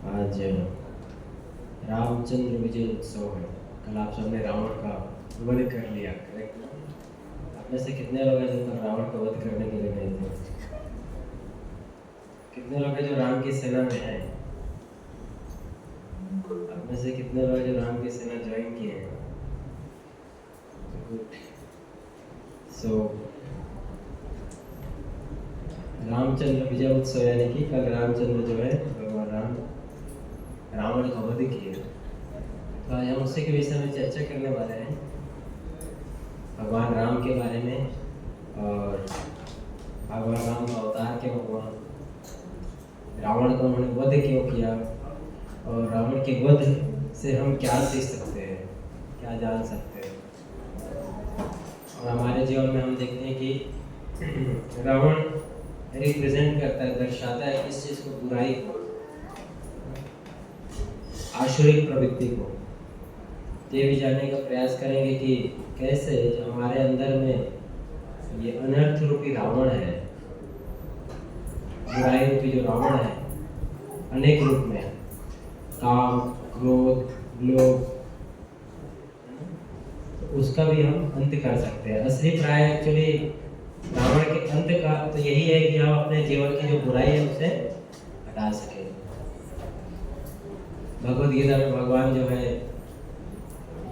आज रामचंद्र विजय उत्सव है। कल आप सबने रावण का वध कर लिया, करेक्ट ना? आप में से कितने लोग हैं जो कल रावण का वध करने के लिए गए थे? कितने लोग हैं जो राम की सेना में हैं? आप में से कितने लोग हैं जो राम की सेना ज्वाइन किए हैं? गुड। सो रामचंद्र विजय उत्सव यानी कि कल रामचंद्र जो है भगवान राम रावण का वध किए। तो आज हम उसी के विषय में चर्चा करने वाले हैं, भगवान राम के बारे में, और भगवान राम का अवतार क्यों हुआ, रावण का उन्होंने वध क्यों किया, और रावण के वध से हम क्या सीख सकते हैं, क्या जान सकते हैं। और हमारे जीवन में हम देखते हैं कि रावण रिप्रेजेंट करता है, दर्शाता है किस चीज़ को, बुराई को, आसुरिक प्रवृत्ति को। ये भी जानने का प्रयास करेंगे कि कैसे जो हमारे अंदर में ये अनर्थ रूपी रावण है, बुराई रूपी जो रावण है, अनेक रूप में, काम, क्रोध, लोभ, तो उसका भी हम अंत कर सकते हैं। असली प्राय एक्चुअली रावण के अंत का तो यही है कि हम अपने जीवन की जो बुराई है उसे हटा सकें। भगवद गीता में भगवान जो है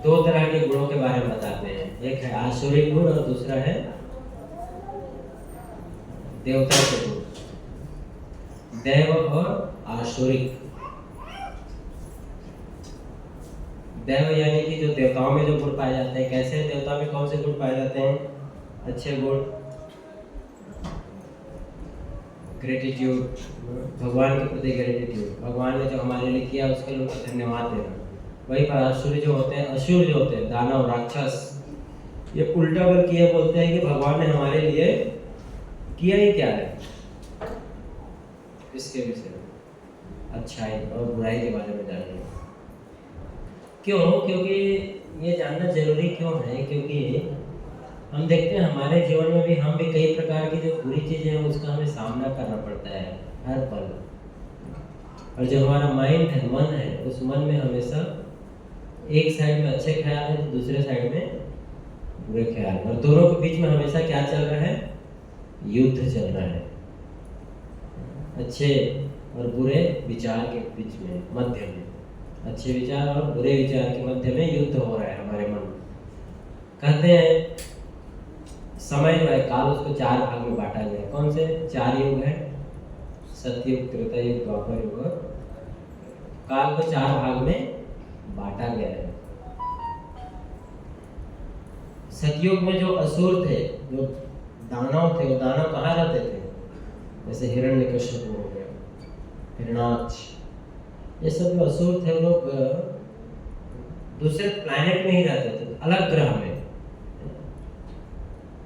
दो तरह के गुणों के बारे में बताते हैं, एक है आसुरिक गुण और दूसरा है देवता के गुण, देव और आसुरिक। देव यानी कि जो देवताओं में जो गुण पाए जाते हैं, कैसे देवताओं में कौन से गुण पाए जाते हैं? अच्छे गुण, ग्रेटिट्यूड, भगवान के प्रति ग्रेटिट्यूड, भगवान ने जो हमारे लिए किया उसके लिए उनको धन्यवाद देना। वही पर आसुर जो होते हैं, असुर जो होते हैं, दानव, राक्षस, ये उल्टा वर्ग ये बोलते हैं कि भगवान ने हमारे लिए किया ही क्या है। इसके विषय में अच्छाई और बुराई के बारे में जानेंगे। क्यों? क्योंकि ये जानना जरूरी क्यों है? क्योंकि हम देखते हैं हमारे जीवन में भी हम भी कई प्रकार की जो बुरी चीजें हैं उसका हमें सामना करना पड़ता है हर पल। और जो हमारा माइंड है, मन है, उस मन में हमेशा एक साइड में अच्छे ख्याल है तो दूसरे साइड में बुरे ख्याल, और दोनों के बीच में हमेशा क्या चल रहा है? युद्ध चल रहा है। अच्छे और बुरे विचार के बीच में, मध्य में, अच्छे विचार और बुरे विचार के मध्य में युद्ध हो रहा है हमारे मन में। कहते हैं समय जो है, काल, उसको चार भाग में बांटा गया है। कौन से चार युग है? सतयुग, त्रेता युग, द्वापर युग और काल को चार भाग में बांटा गया है। सतयुग में जो असुर थे, जो दानव थे, वो दानव कहाँ रहते थे? जैसे हिरण्यकश्यप हो गया, हिरणाक्ष, ये सब जो असुर थे वो लोग दूसरे प्लैनेट में ही रहते थे, अलग ग्रह में।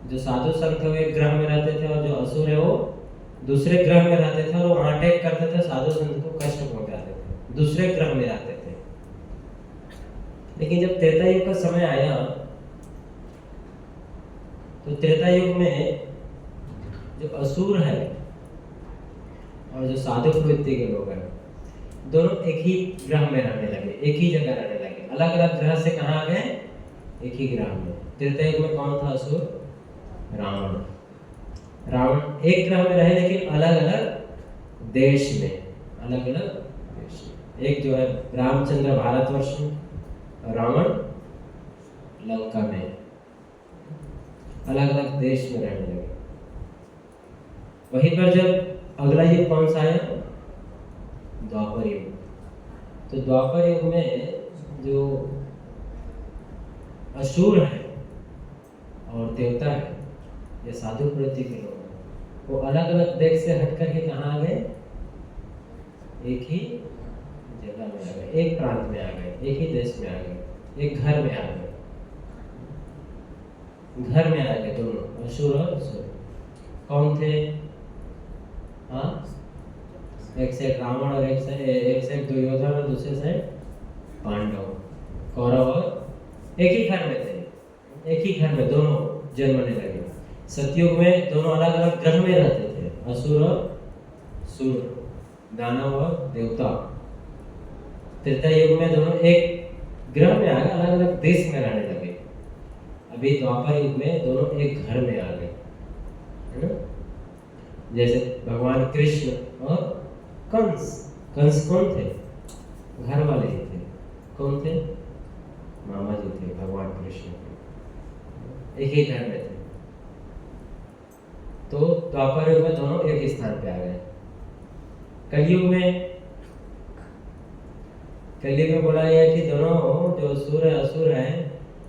जो साधु संत है वो एक ग्रह में रहते थे और जो असुर है वो दूसरे ग्रह में रहते थे, और वो वहां अटैक करते थे, साधु संत को कष्ट पहुंचाते थे, दूसरे ग्रह में रहते थे। लेकिन जब त्रेता युग का समय आया तो त्रेता युग में जो असुर है और जो साधु प्रवृत्ति के लोग हैं, दोनों एक ही ग्रह में रहने लगे, एक ही जगह रहने लगे। अलग अलग ग्रह से कहाँ आ गए? एक ही ग्रह में। त्रेता युग में कौन था असुर? रावण। रावण एक ग्रह में रहे लेकिन अलग अलग देश में, अलग अलग देश में। एक जो है रामचंद्र भारतवर्ष में और रावण लंका में, अलग अलग देश में रहने लगे। वहीं पर जब अगला युग कौन सा आया? द्वापर युग। तो द्वापर युग में जो असुर है और देवता है, ये साधु प्रवृत्ति के लोग हैं, वो अलग अलग देश से हटकर के कहाँ आ गए? एक ही जगह में आ गए, एक प्रांत में आ गए, एक ही देश में आ गए, एक घर में आ गए। घर में आ गए दोनों, असुर और असुर। कौन थे? हाँ, एक साइड रावण और एक साइड दुर्योधन और दूसरे साइड पांडव, कौरव, और एक ही घर में थे, एक ही घर में दोनों जन्मने लगे। सतयुग में दोनों अलग अलग ग्रह में रहते थे, असुर और सुर, दानव और देवता। त्रेता युग में दोनों एक ग्रह में आ गए, अलग अलग देश में रहने लगे। अभी द्वापर युग में दोनों एक घर में आ गए, है ना। जैसे भगवान कृष्ण और कंस। कंस कौन थे? घर वाले ही थे। कौन थे? मामा जी थे भगवान कृष्ण के, एक ही घर में थे। तो द्वापर युग में दोनों एक स्थान पे आ गए। कलयुग में बोला गया कि दोनों जो असुर है, असुर है,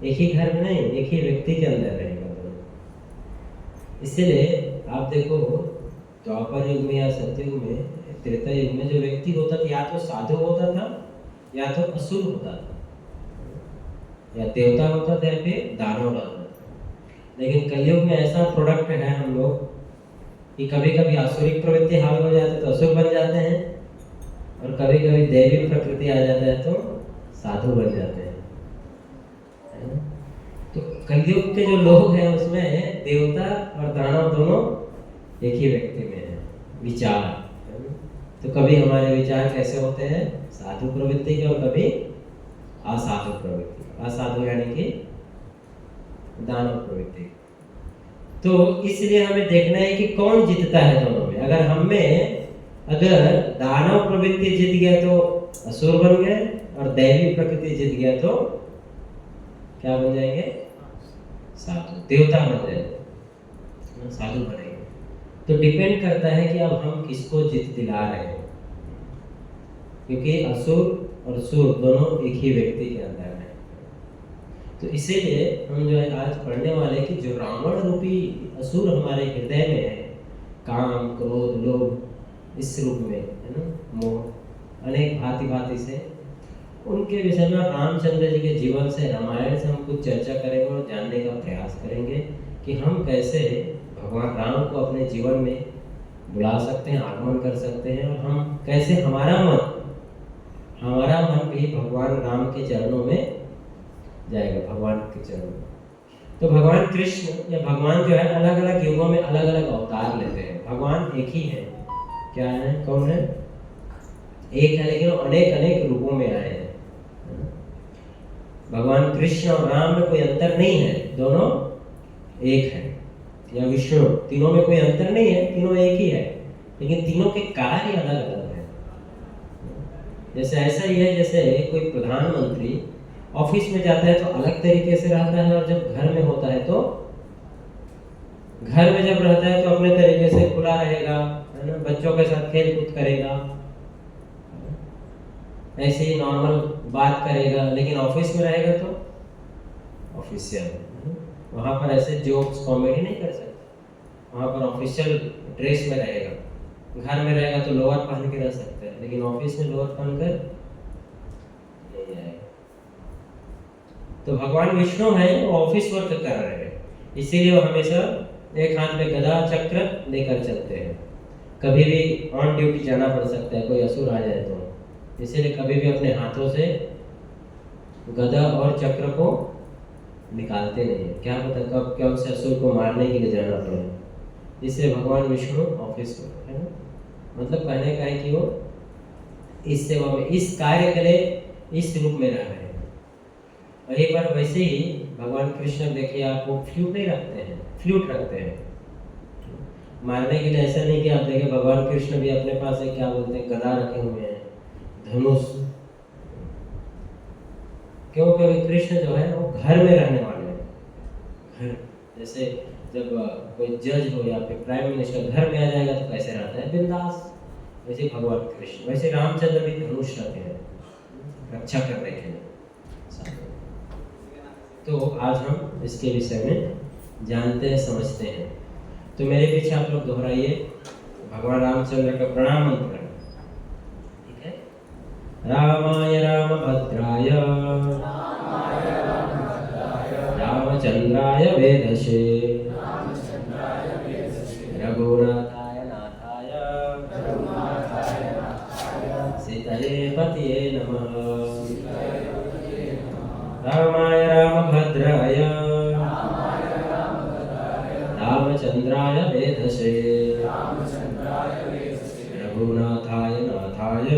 एक ही घर में नहीं, एक ही व्यक्ति के अंदर रहेगा दोनों। इसीलिए आप देखो द्वापर युग में या सत्ययुग में, त्रेता युग में जो व्यक्ति होता था, या तो साधु होता था, या तो असुर होता था, या देवता होता था, या फिर दानव होता था। लेकिन कलयुग में ऐसा प्रोडक्ट है हम लोग कि कभी कभी आसुरिक प्रवृत्ति हावी हो जाती है तो असुर बन जाते हैं, और कभी कभी दैवी प्रकृति आ जाता है तो साधु बन जाते हैं, है ना? तो कलयुग के जो लोग हैं उसमें देवता और दानव दोनों एक ही व्यक्ति में है। विचार, है ना? तो कभी हमारे विचार कैसे होते हैं? साधु प्रवृत्ति के, और कभी असाधु प्रवृत्ति। असाधु यानी कि दानव प्रवृत्ति। तो इसलिए हमें देखना है कि कौन जीतता है दोनों में। अगर दानव प्रवृत्ति जीत गया तो असुर बन गए, और दैवी प्रकृति जीत गया तो क्या बन जाएंगे? साधु, देवता बन जाएंगे, साधु बनेंगे। तो डिपेंड करता है कि अब हम किसको जीत दिला रहे हैं, क्योंकि असुर और सुर दोनों एक ही व्यक्ति के अंदर है। तो इसीलिए हम जो है आज पढ़ने वाले कि जो रावण रूपी असुर हमारे हृदय में है, काम, क्रोध, लोभ, इस रूप में, है ना, मोह, अनेक भांति भांति से, उनके विषय में रामचंद्र जी के जीवन से, रामायण से हम कुछ चर्चा करेंगे और जानने का प्रयास करेंगे कि हम कैसे भगवान राम को अपने जीवन में बुला सकते हैं, आगमन कर सकते हैं, और हम कैसे हमारा मन भी भगवान राम के चरणों में जाएगा, भगवान के चरणों में। तो भगवान कृष्ण या भगवान जो है अलग अलग युगों में अलग अलग अवतार लेते हैं। भगवान एक ही है। क्या है? कौन है? एक है, लेकिन अनेक अनेक रूपों में आए हैं। भगवान कृष्ण और राम में कोई अंतर नहीं है, दोनों एक है। या विष्णु, तीनों में कोई अंतर नहीं है, तीनों एक ही है, लेकिन तीनों के कार्य अलग अलग हैं। जैसे ऐसा ही है, जैसे कोई प्रधानमंत्री ऑफिस में जाता है तो अलग तरीके से रहता है, और जब घर में होता है तो घर में जब रहता है तो अपने तरीके से खुला रहेगा, है ना, बच्चों के साथ खेल कूद करेगा, ऐसे ही नॉर्मल बात करेगा। लेकिन ऑफिस में रहेगा तो ऑफिशियल, वहाँ पर ऐसे जोक्स कॉमेडी नहीं कर सकता, वहाँ पर ऑफिशियल ड्रेस में रहेगा। घर में रहेगा तो लोअर पहन के रह सकते हैं, लेकिन ऑफिस में लोअर पहनकर नहीं आएगा। तो भगवान विष्णु है, वो ऑफिस वर्क कर रहे हैं, इसीलिए वो हमेशा एक हाथ में गदा चक्र लेकर चलते हैं। कभी भी ऑन ड्यूटी जाना पड़ सकता है, कोई असुर आ जाए तो, इसीलिए कभी भी अपने हाथों से गदा और चक्र को निकालते नहीं है। क्या पता कब क्या उस असुर को मारने के लिए जाना पड़े। इसलिए भगवान विष्णु ऑफिस वर्क है ना, मतलब कहने का है कि वो इस सेवा में, इस कार्य के लिए इस रूप में रह रहे हैं। वहीं पर वैसे ही भगवान कृष्ण देखिए, आपको फ्लूट नहीं रखते हैं, फ्लूट रखते हैं मारने के लिए। ऐसा नहीं कि आप देखें भगवान कृष्ण भी अपने पास एक क्या बोलते हैं, गदा रखे हुए हैं, धनुष। क्योंकि कृष्ण जो है वो घर में रहने वाले हैं। घर जैसे जब कोई जज हो या फिर प्राइम मिनिस्टर घर में आ जाएगा तो कैसे रहता है? बिंदास। वैसे भगवान कृष्ण, वैसे रामचंद्र भी धनुष रखे हैं रक्षा करने के लिए। तो आज हम इसके विषय में जानते हैं, समझते हैं। तो मेरे पीछे आप लोग दोहराइए भगवान रामचंद्र का प्रणाम मंत्र, ठीक है? रामाय रामभद्राय रामचंद्राय वेधसे रघुनाथाय नाथाय सीतये पतये नमः। रामाय रामभद्राय रामचंद्राय वेधसे रघुनाथाय नाथाय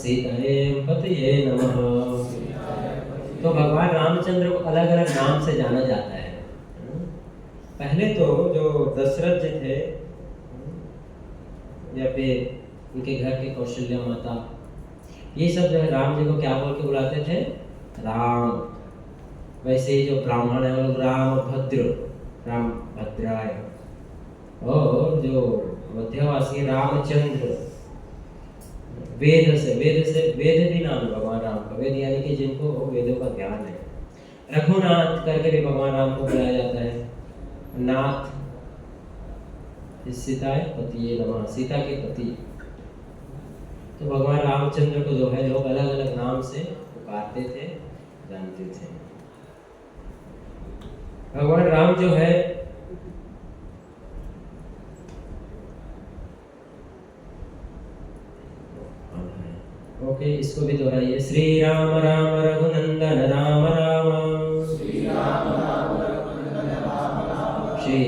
सीताये पतये नमः। तो भगवान रामचंद्र को अलग अलग नाम से जाना जाता है। पहले तो जो दशरथ जी थे या फिर उनके घर के कौशल्या माता, ये सब जो है राम जी को क्या बोल के बुलाते थे? राम। वैसे ही जो ब्राह्मण है वो लोग राम भद्र, राम भद्राय, और जो मध्यवासी रामचंद्र। वेद भी नाम है भगवान राम का। वेद यानी कि जिनको वेदों का ज्ञान है। रघुनाथ करके भी भगवान राम को बुलाया जाता है। नाथ, सीताय पतिये नमः, सीता के पति। तो भगवान रामचंद्र को जो है लोग अलग अलग नाम से पुकारते थे, जानते थे। भगवान राम जो है ओके, इसको भी दोहराइए। श्री राम राम रघुनंदन राम राम, श्री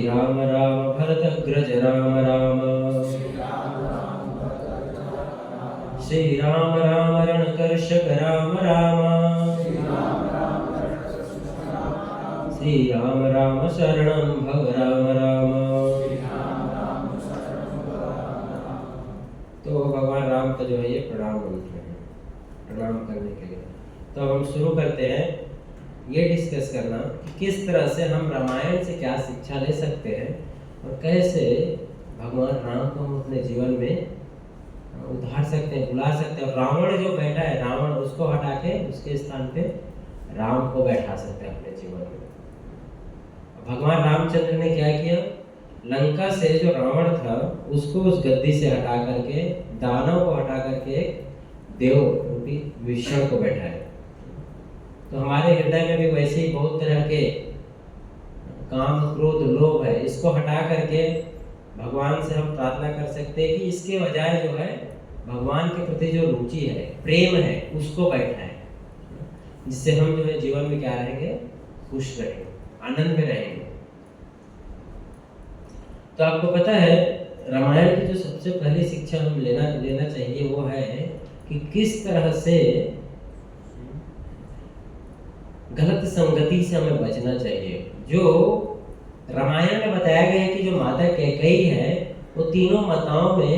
राम राम भरतग्रज राम राम, श्री राम राम रणकर्षक राम राम, श्री राम राम शरणं भव राम राम। तो भगवान राम का जो है ये प्रणाम मंत्र है, प्रणाम करने के लिए। तो अब हम शुरू करते हैं ये डिस्कस करना कि किस तरह से हम रामायण से क्या शिक्षा ले सकते हैं और कैसे भगवान राम को हम अपने जीवन में उतार सकते हैं, बुला सकते हैं। और रावण जो बैठा है, रावण, उसको हटा के उसके स्थान पे राम को बैठा सकते हैं अपने जीवन में। भगवान रामचंद्र ने क्या किया? लंका से जो रावण था उसको उस गद्दी से हटा करके, दानव को हटा करके एक देव रूपी विष्णु को बैठाया। तो हमारे हृदय में भी वैसे ही बहुत तरह के काम, क्रोध, लोभ है, इसको हटा करके भगवान से हम प्रार्थना कर सकते हैं कि इसके बजाय जो है भगवान के प्रति जो रुचि है, प्रेम है, उसको बैठाएं, जिससे हम जो है जीवन में क्या रहेंगे? खुश रहेंगे, आनंद में रहेंगे। तो आपको पता है रामायण की जो सबसे पहली शिक्षा हम लेना चाहिए वो है कि किस तरह से गलत संगति से हमें बचना चाहिए। जो रामायण में बताया गया है कि जो माता कैकेयी है वो तीनों माताओं में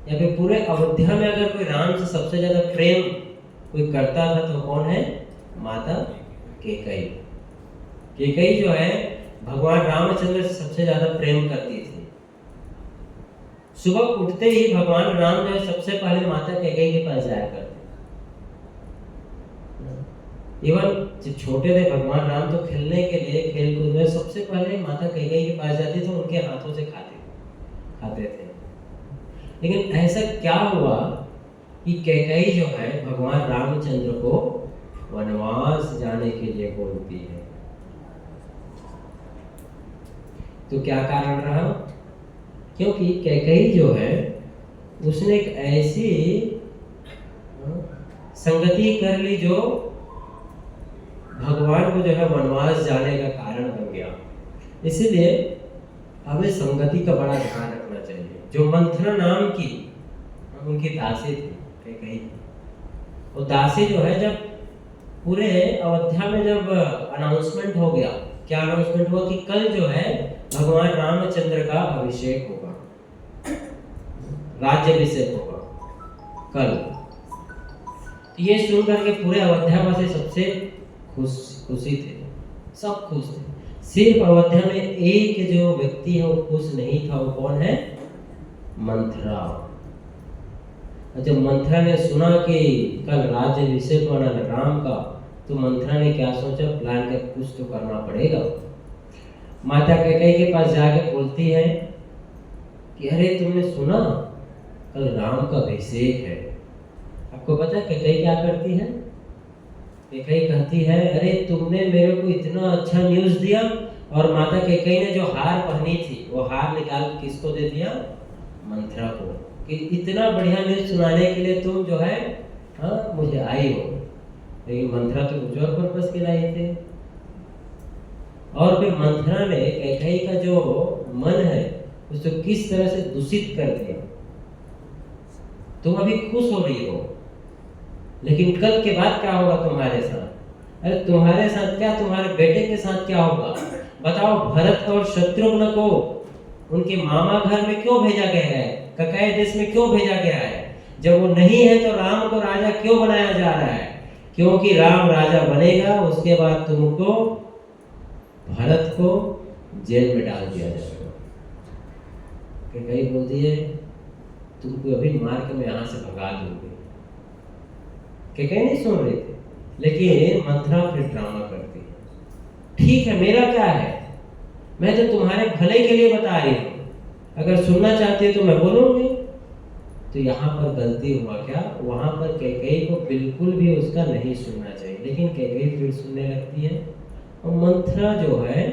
या फिर पूरे अयोध्या में अगर कोई राम से सबसे ज्यादा प्रेम कोई करता था तो कौन है? माता कैकेयी। कैकेयी जो है भगवान रामचंद्र से सबसे ज्यादा प्रेम करती थी। सुबह उठते ही भगवान राम जो है सबसे पहले माता कैकेयी के पास जाया करते। इवन जब छोटे थे भगवान राम तो खेलने के लिए, खेल कूद में सबसे पहले माता कैकेयी के पास जाते थे, उनके हाथों से खाते थे। लेकिन ऐसा क्या हुआ कि कैकेयी जो है भगवान रामचंद्र को वनवास जाने के लिए बोलती है। तो क्या कारण रहा? क्योंकि कैकेयी जो है उसने एक ऐसी संगति कर ली जो भगवान को जो है वनवास जाने का कारण बन गया। इसीलिए हमें संगति का बड़ा ध्यान रखना चाहिए। जो मंथरा नाम की उनकी दासी थी कैकेयी, वो दासी जो है जब पूरे अयोध्या में जब अनाउंसमेंट हो गया, क्या अनाउंसमेंट हुआ कि कल जो है भगवान रामचंद्र का अभिषेक होगा, राज्याभिषेक होगा कल। ये सुन करके पूरे अयोध्यावासी सबसे खुशी थे, सब खुश थे। सिर्फ अयोध्या में एक जो व्यक्ति है वो खुश नहीं था। वो कौन है? मंथरा। जब मंथरा ने सुना कि कल राज्याभिषेक होना है राम का, तो मंथरा ने क्या सोचा? प्लान कर कुछ तो करना पड़ेगा। माता कैकेयी के पास जाके बोलती है कि अरे तुमने सुना कल राम का अभिषेक है। आपको पता है कैकेयी क्या करती है? कैकेयी कहती है अरे तुमने मेरे को इतना अच्छा न्यूज़ दिया, और माता कैकेयी ने जो हार पहनी थी वो हार निकाल किसको दे दिया? मंथरा को, कि इतना बढ़िया न्यूज़ सुनाने के लिए तुम जो है मुझे आई हो। लेकिन मंथरा तो कुछ और पर्पस के लाई थे। और फिर मंथरा ने कैकेयी का जो मन है उसको किस तरह से दूषित कर दिया। तुम अभी खुश हो रही हो लेकिन कल के बाद क्या होगा तुम्हारे साथ? अरे तुम्हारे साथ क्या, तुम्हारे बेटे के साथ क्या होगा? बताओ, भरत और शत्रुघ्न को उनके मामा घर में क्यों भेजा गया है? ककाई देश में क्यों भेजा गया है? जब वो नहीं है तो राम को राजा क्यों बनाया जा रहा है? क्योंकि राम राजा बनेगा, उसके बाद तुमको, भरत को जेल में डाल दिया जाएगा। कई बोलती है तुमको अभी मार के मैं यहाँ से भगा दूंगी। कई नहीं सुन रहे थे, लेकिन मंथरा फिर ड्रामा करती है। ठीक है, मेरा क्या है, मैं तो तुम्हारे भले के लिए बता रही हूँ, अगर सुनना चाहती है तो मैं बोलूंगी। तो यहाँ पर गलती हुआ क्या, वहां पर कैकेयी को बिल्कुल भी उसका नहीं सुनना चाहिए, लेकिन कैकेयी फिर सुनने लगती है। और मंथरा जो है,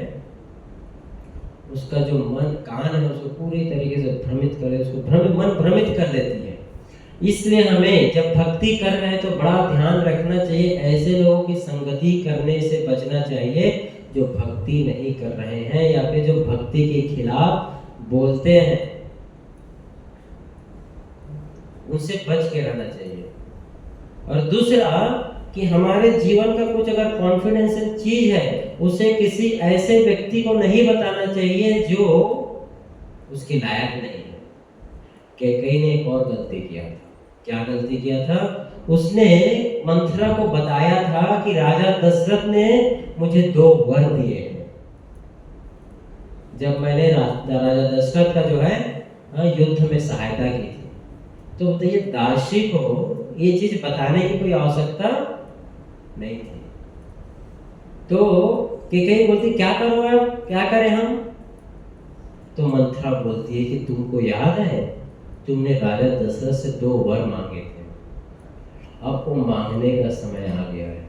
उसका जो मन कान है उसको पूरी तरीके से भ्रमित करे, उसको मन भ्रमित कर लेती है। इसलिए हमें जब भक्ति कर रहे हैं तो बड़ा ध्यान रखना चाहिए, ऐसे लोगों की संगति करने से बचना चाहिए जो भक्ति नहीं कर रहे हैं या फिर जो भक्ति के खिलाफ बोलते हैं, उनसे बच के रहना चाहिए। और दूसरा कि हमारे जीवन का कुछ अगर कॉन्फिडेंशियल चीज है, उसे किसी ऐसे व्यक्ति को नहीं बताना चाहिए जो उसके लायक नहीं है। कैकेयी ने एक और गलती किया था। क्या गलती किया था? उसने मंथरा को बताया था कि राजा दशरथ ने मुझे 2 वर दिए हैं। जब मैंने राजा दशरथ का जो है युद्ध में सहायता की थी, तो बताइए दासी को ये चीज बताने की कोई आवश्यकता नहीं थी। तो कैकेयी बोलती क्या करो अब, क्या करें हम? तो मंथरा बोलती है कि तुमको याद है तुमने राजा दशरथ से 2 वर मांगे थे, अब वो मांगने का समय आ गया है।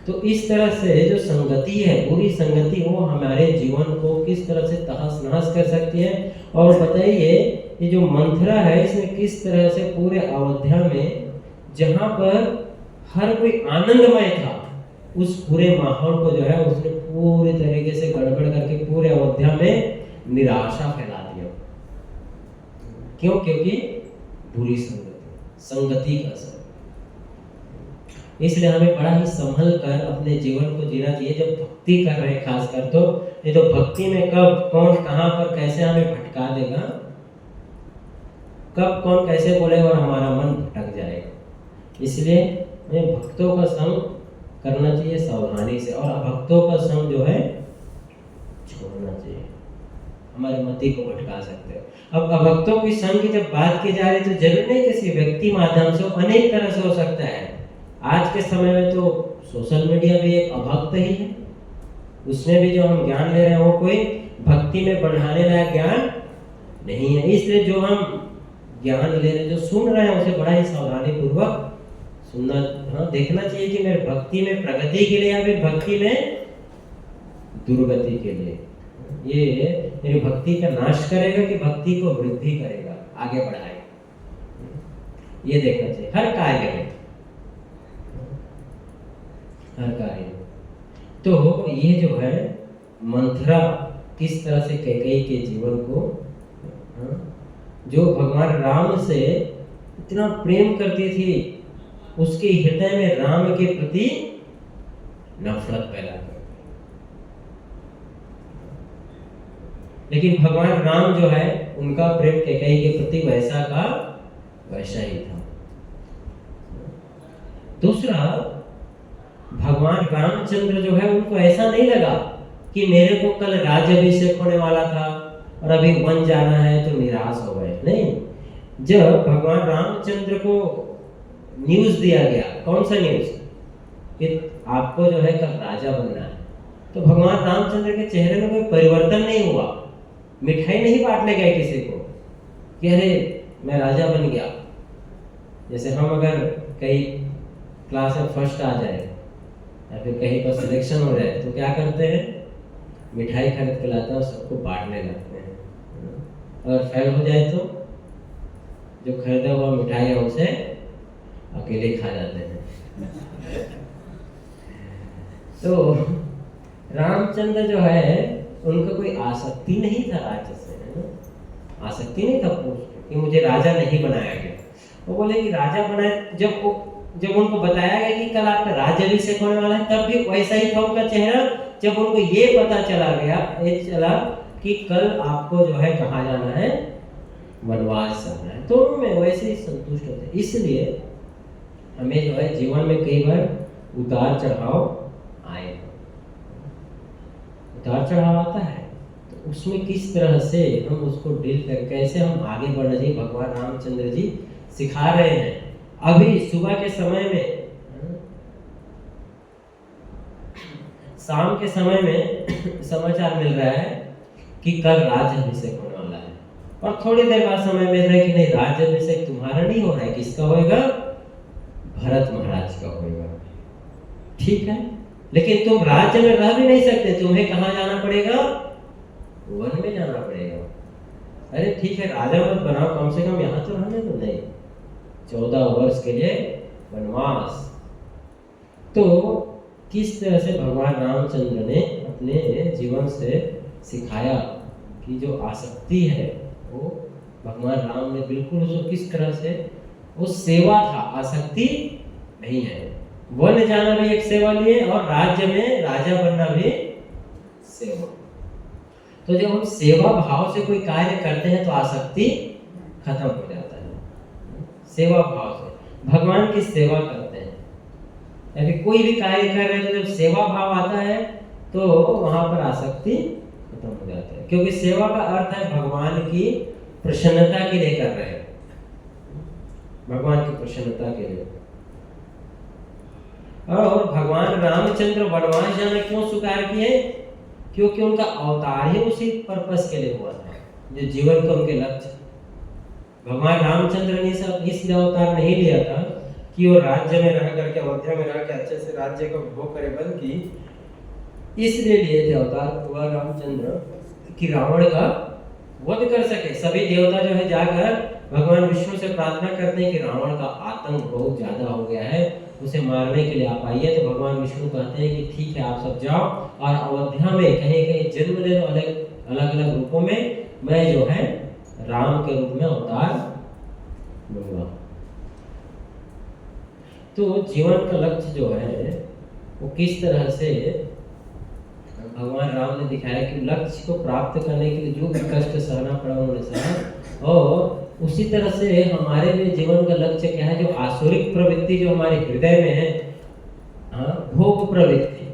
तो इस तरह से जो संगति है, बुरी संगति, वो हमारे जीवन को किस तरह से तहस नहस कर सकती है। और बताइए ये जो मंथरा है, इसमें किस तरह से पूरे अयोध्या में जहां पर हर कोई आनंदमय था, उस पूरे माहौल को जो है उसने पूरे तरीके से गड़बड़ करके पूरे अयोध्या में निराशा फैला दिया। क्यों? क्योंकि बुरी संगति का असर। इसलिए हमें बड़ा ही संभल कर अपने जीवन को जीना चाहिए जब भक्ति कर रहे हैं, खासकर तो। ये तो भक्ति में कब कौन कहां पर कैसे हमें भटका देगा, कब कौन कैसे बोलेगा और हमारा मन भटक जाएगा। इसलिए हमें भक्तों का संग करना चाहिए सावधानी से, और अभक्तों का संग जो है छोड़ना चाहिए, हमारे मति को भटका सकते हैं। अब अभक्तों की संग की जब बात की जा रही तो जरूर नहीं किसी व्यक्ति माध्यम से, अनेक तरह से हो सकता है। आज के समय में तो सोशल मीडिया भी एक अभक्त ही है, उसमें भी जो हम ज्ञान ले रहे हैं वो कोई भक्ति में बढ़ाने लायक ज्ञान नहीं है। इसलिए जो हम ज्ञान ले रहे हैं, जो सुन रहे हैं, उसे बड़ा ही सावधानी पूर्वक सुनना, देखना चाहिए कि मेरे भक्ति में प्रगति के लिए या फिर भक्ति में दुर्गति के लिए, ये मेरी भक्ति का नाश करेगा कि भक्ति को वृद्धि करेगा, आगे बढ़ाएगा, ये देखना चाहिए हर कार्य में, हर कार्य में। तो ये जो है मंथरा किस तरह से कैकेयी के जीवन को, जो भगवान राम से इतना प्रेम करती थी, उसके हृदय में राम के प्रति नफरत पैदा कर दी। लेकिन भगवान राम जो है, उनका प्रेम कैकेयी के प्रति वैसा का वैसा ही था। दूसरा, भगवान रामचंद्र जो है, उनको ऐसा नहीं लगा कि मेरे को कल राज्याभिषेक होने वाला था और अभी वन जाना है तो निराश हो गए। नहीं, जब भगवान रामचंद्र को न्यूज दिया गया, कौन सा न्यूज, कि आपको जो है कल राजा बनना है, तो भगवान रामचंद्र के चेहरे में कोई परिवर्तन नहीं हुआ। मिठाई नहीं बांटने गए किसी को कि अरे मैं राजा बन गया। जैसे हम अगर कहीं क्लास में फर्स्ट आ जाए या फिर कहीं पर सिलेक्शन हो जाए तो क्या करते हैं, मिठाई खरीद के लाते हैं और सबको बांटने लगते हैं। अगर फेल हो जाए तो जो खरीदा हुआ मिठाई है उसे अकेले खा जाते हैं। तो रामचंद्र जो है, उनका कोई आसक्ति नहीं था राज्य से, आसक्ति नहीं था कि मुझे राजा नहीं बनाया गया। वो बोले कि राजा बनाए, जब उनको बताया गया कि कल आपका राज्याभिषेक होने वाला है, तब भी वैसा ही था उनका चेहरा। जब उनको ये पता चला कि कल आपको जो है कहाँ जाना है, वनवास जाना है, तो उनमें वैसे ही संतुष्ट होते। इसलिए हमें जो है जीवन में कई बार उतार चढ़ाव आए, उतार चढ़ाव आता है, तो उसमें किस तरह से हम उसको डील कर, कैसे हम आगे बढ़ना चाहिए, भगवान रामचंद्र जी सिखा रहे हैं। अभी सुबह के समय में, शाम के समय में समाचार मिल रहा है कि कल राज्याभिषेक होने वाला है, और थोड़ी देर बाद समय मिल रहा है कि नहीं, राज्याभिषेक तुम्हारा नहीं हो रहा है, किसका होएगा, भरत महाराज का होएगा। ठीक है, लेकिन तुम राज्य में रह भी नहीं सकते, तुम्हें कहाँ जाना पड़ेगा, वन में जाना पड़ेगा। अरे ठीक है, राजा मत बनाओ, कम से कम यहाँ तो रहने दो। नहीं, 14 वर्ष के लिए वनवास। तो किस तरह से भगवान रामचंद्र ने अपने जीवन से सिखाया कि जो आसक्ति है वो भगवान राम ने बिल्कुल उसको किस तरह से, वो सेवा था, आसक्ति नहीं है। वन जाना भी एक सेवा लिए, और राज्य में राजा बनना भी सेवा। तो जब हम सेवा भाव से कोई कार्य करते हैं तो आसक्ति खत्म हो जाता है। सेवा भाव से भगवान की सेवा करते हैं, यानी कोई भी कार्य कर रहे हैं, तो जब सेवा भाव आता है तो वहां पर आसक्ति खत्म हो जाता है, क्योंकि सेवा का अर्थ है भगवान की प्रसन्नता के लिए कर रहे हैं, भगवान की प्रसन्नता के लिए। और भगवान रामचंद्र वनवास जाना क्यों स्वीकार किए, क्योंकि उनका अवतार ही उसी पर्पस के लिए हुआ था, जो जीवन का उनके लक्ष्य। भगवान रामचंद्र ने इसलिए अवतार नहीं लिया था कि वो राज्य में रह करके, अयोध्या में रह के अच्छे से राज्य का भोग करे, बल्कि इसलिए लिए थे अवतार भगवान रामचंद्र कि रावण का वध कर सके। सभी देवता जो है जाकर भगवान विष्णु से प्रार्थना करते हैं कि रावण का आतंक बहुत ज्यादा हो गया है, उसे मारने के लिए आप आइए। तो भगवान विष्णु कहते हैं कि ठीक है, आप सब जाओ और अयोध्या में कहीं कहीं जन्म ले लो, अलग अलग रूपों में, मैं जो है राम के रूप में अवतार लूंगा। तो जीवन का लक्ष्य जो है वो किस तरह से भगवान राम ने दिखाया कि लक्ष्य को प्राप्त करने के लिए जो भी कष्ट सहना पड़ा उन्होंने सहा। और उसी तरह से हमारे लिए जीवन का लक्ष्य क्या है, जो आसुरिक प्रवृत्ति जो हमारे हृदय में है, भोग प्रवृत्ति,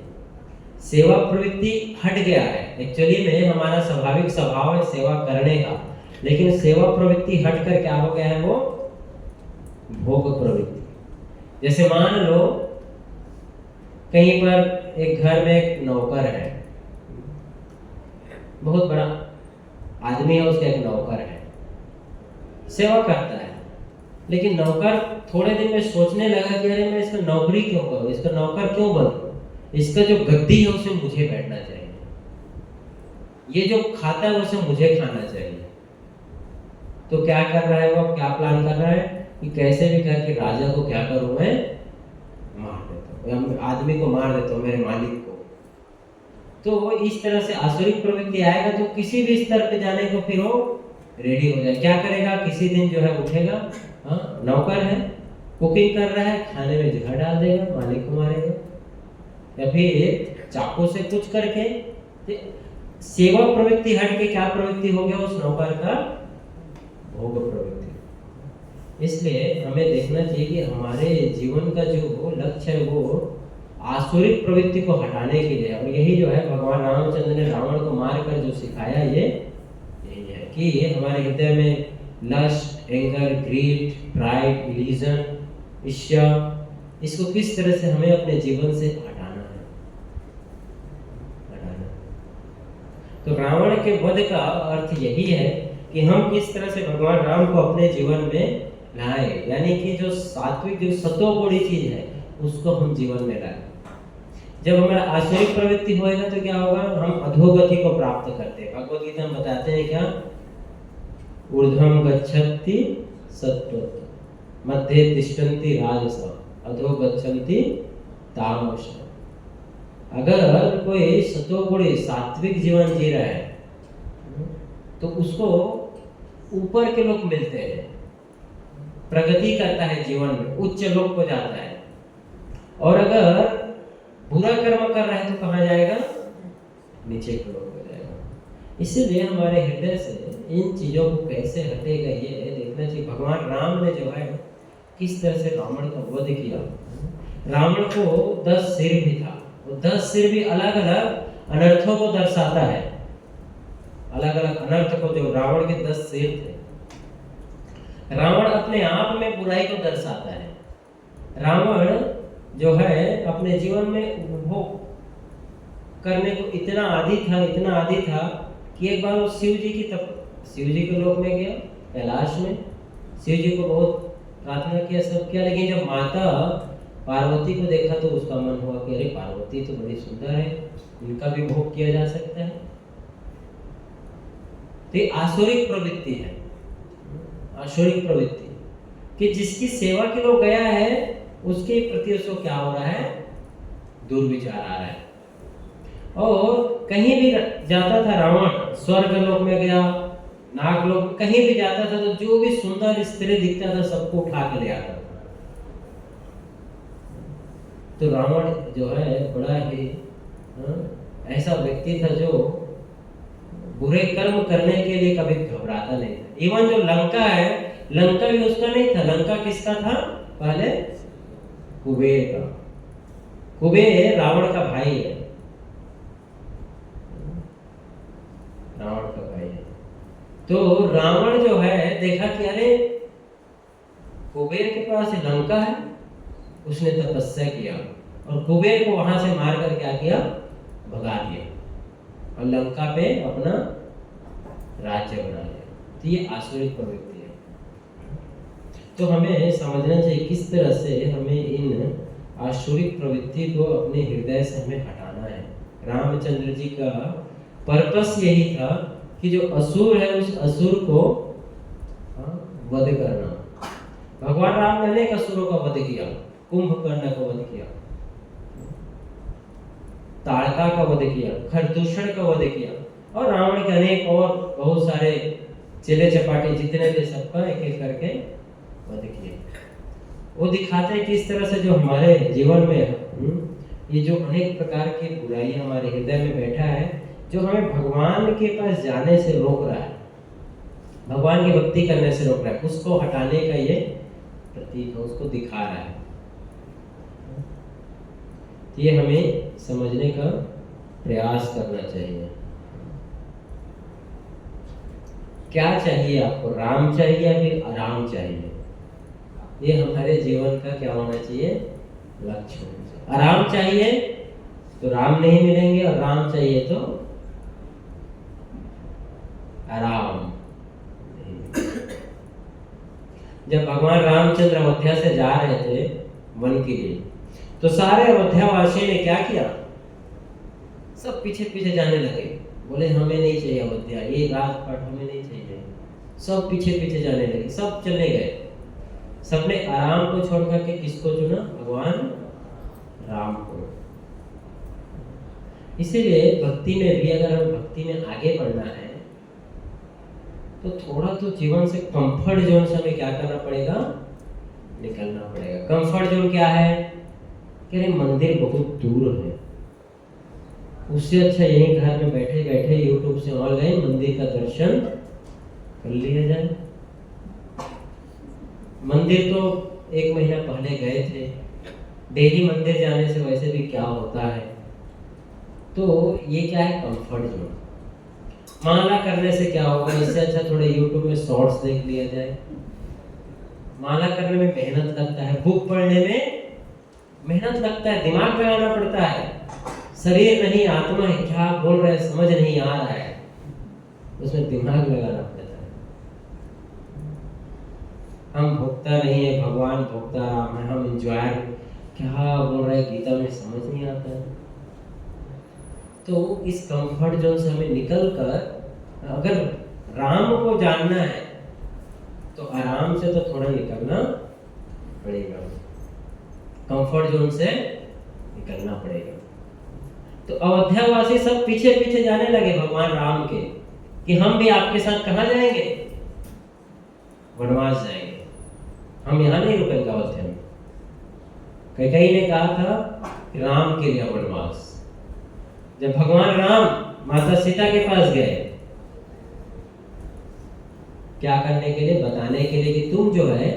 सेवा प्रवृत्ति हट गया है। एक्चुअली में हमारा स्वाभाविक स्वभाव है सेवा करने का, लेकिन सेवा प्रवृत्ति हट कर क्या हो गया है, वो भोग प्रवृत्ति। जैसे मान लो कहीं पर एक घर में एक नौकर है, बहुत बड़ा आदमी है, उसका एक नौकर है, सेवा करता है, लेकिन नौकर थोड़े दिन में सोचने लगा कि अरे मैं इसका नौकरी क्यों करूं, इसका नौकर क्यों बनूं, इसका जो गद्दी है उसे मुझे बैठना चाहिए, ये जो खाता है उसे मुझे खाना चाहिए। तो क्या कर रहा है वो, क्या प्लान कर रहा है कि कैसे भी करके राजा को क्या करूं, मैं मार देता हूं, आदमी को मार देता हूं, मेरे मालिक को। तो इस तरह से आसुरिक प्रवृत्ति आएगा तो किसी भी स्तर पे जाने को फिर वो रेडी हो जाए। क्या करेगा, किसी दिन जो है उठेगा, नौकर है, कुकिंग कर रहा है, खाने में जहर डाल देगा, मालिक को मारेगा, या फिर चाकू से कुछ करके। सेवा प्रवृत्ति हट के क्या प्रवृत्ति हो गया उस नौकर का, भोग प्रवृत्ति। इसलिए हमें देखना चाहिए कि हमारे जीवन का जो लक्ष्य है वो आसुरिक प्रवृत्ति को हटाने के लिए, और यही जो है भगवान रामचंद्र ने रावण को मारकर जो सिखाया ये यही है कि हमारे हृदय में lust, anger, greed, pride, illusion, ईर्ष्या, इसको किस तरह से हमें अपने जीवन से हटाना है। तो रावण के वध का अर्थ यही है कि हम किस तरह से भगवान राम को अपने जीवन में लाए, यानी कि जो सात्विक, जो सतोगुणी चीज है उसको हम जीवन में लाए। जब हमारा आसुरिक प्रवृत्ति होएगा तो क्या होगा, हम अधोगति को प्राप्त करते हैं। भगवद गीता में बताते हैं क्या, ऊर्ध्वं गच्छन्ति सत्त्वं, मध्ये तिष्ठन्ति राजसं, अधो गच्छन्ति तामसं। अगर कोई सतोगुणी सात्विक जीवन जी रहा है तो उसको ऊपर के लोग मिलते हैं, प्रगति करता है जीवन में, उच्च लोक को जाता है। और अगर बुरा कर्म कर रहा है तो कहाँ जाएगा? नीचे की ओर हो जाएगा। इसीलिए हमारे हृदय से इन चीजों को कैसे हटेगा ये देखना चाहिए। भगवान राम ने जो है किस तरह से रावण का वध किया। रावण को 10 सिर भी था, वो 10 सिर भी अलग अलग अनर्थों को दर्शाता है। अलग अलग अनर्थ को, जो रावण के 10 सिर थे। रावण अपने आप में बुराई को दर्शाता है। रावण जो है अपने जीवन में उपभोग करने को इतना आदी था कि एक बार वो शिव जी के लोक में गया, कैलाश में। शिव जी को बहुत प्रार्थना किया, सब किया, लेकिन जब माता पार्वती को देखा तो उसका मन हुआ कि अरे पार्वती तो बड़ी सुंदर है, इनका भी भोग किया जा सकता है। तो ये आसुरिक प्रवृत्ति है, आसुरिक प्रवृत्ति कि जिसकी सेवा के लिए गया है उसके प्रति उसको क्या हो रहा है? दुर्विचार आ रहा है। और कहीं भी जाता था रावण, स्वर्ग लोक में गया, नागलोक, कहीं भी जाता था तो जो भी सुंदर स्त्री दिखता था सबको उठा के ले आता था। तो रावण जो है बड़ा ही ऐसा व्यक्ति था जो बुरे कर्म करने के लिए कभी घबराता नहीं था। इवन जो लंका है, लंका भी उसका नहीं था। लंका किसका था? पहले कुबेर का। कुबेर रावण का भाई है, रावण का भाई है। तो रावण जो है देखा कि अरे कुबेर के पास लंका है, उसने तपस्या किया और कुबेर को वहां से मार कर क्या किया? भगा दिया और लंका पे अपना राज्य बना लिया। तो ये आसुरिक प्रवृत्ति है। तो हमें समझना चाहिए किस तरह से हमें इन आसुरिक प्रवृत्ति को अपने हृदय से हमें हटाना है। रामचंद्र जी का पर्पस यही था कि जो असुर है उस असुर को वध करना। भगवान राम ने अनेक असुरों का वध किया, कुंभकर्ण का वध किया, ताड़का का वध किया, खरदूषण का वध किया और रावण के अनेक और बहुत सारे चेले चपाटे जितने थे सबका एक एक करके वध किया। वो दिखाते हैं कि इस तरह से जो हमारे जीवन में ये जो अनेक प्रकार की बुराई हमारे हृदय में बैठा है, जो हमें भगवान के पास जाने से रोक रहा है, भगवान की भक्ति करने से रोक रहा है, उसको हटाने का ये प्रतीक है, उसको दिखा रहा है। ये हमें समझने का प्रयास करना चाहिए। क्या चाहिए आपको? राम चाहिए या फिर आराम चाहिए? ये हमारे जीवन का क्या होना चाहिए? लक्ष्य होना चाहिए। आराम चाहिए तो राम नहीं मिलेंगे और राम चाहिए तो आराम। जब भगवान रामचंद्र अयोध्या से जा रहे थे वन के लिए, तो सारे अयोध्यावासियों ने क्या किया? सब पीछे पीछे जाने लगे, बोले हमें नहीं चाहिए अयोध्या, ये राजपाट हमें नहीं चाहिए। सब पीछे पीछे जाने लगे, सब चले गए। सबने आराम को छोड़ करके किसको चुना? भगवान राम को। इसीलिए भक्ति में भी अगर हम भक्ति में आगे बढ़ना है तो थोड़ा तो जीवन से कंफर्ट जोन से हमें क्या करना पड़ेगा? निकलना पड़ेगा। कंफर्ट जोन क्या है? कि अरे मंदिर बहुत दूर है, उससे अच्छा यहीं घर में बैठे बैठे यूट्यूब से ऑनलाइन मंदिर का दर्शन कर लिया जाए। मंदिर तो 1 महीना पहले गए थे, डेली मंदिर जाने से वैसे भी क्या होता है। तो ये क्या है? Comfort zone. माला करने से क्या होगा? इससे अच्छा थोड़े यूट्यूब में शॉर्ट्स देख लिया जाए। माला करने में मेहनत लगता है, बुक पढ़ने में मेहनत लगता है, दिमाग लगाना पड़ता है। शरीर नहीं आत्मा है, क्या बोल रहे हैं समझ नहीं आ रहा है, उसमें दिमाग लगाना पड़ता है। हम भोक्ता नहीं है, भगवान भोक्ता राम है, हम एंजॉयर, क्या बोल रहे हैं गीता में समझ नहीं आता है। तो इस कंफर्ट जोन से हमें निकलकर अगर राम को जानना है तो आराम से तो थोड़ा निकलना पड़ेगा, कंफर्ट जोन से निकलना पड़ेगा। तो अयोध्यावासी सब पीछे पीछे जाने लगे भगवान राम के कि हम भी आपके साथ कहाँ जाएंगे? वनवास जाएंगे। हम यहाँ नहीं रुकेंगे अयोध्या में। कैकेयी ने कहा था कि राम के लिए वनवास। जब भगवान राम माता सीता के पास गए, क्या करने के लिए? बताने के लिए कि तुम जो है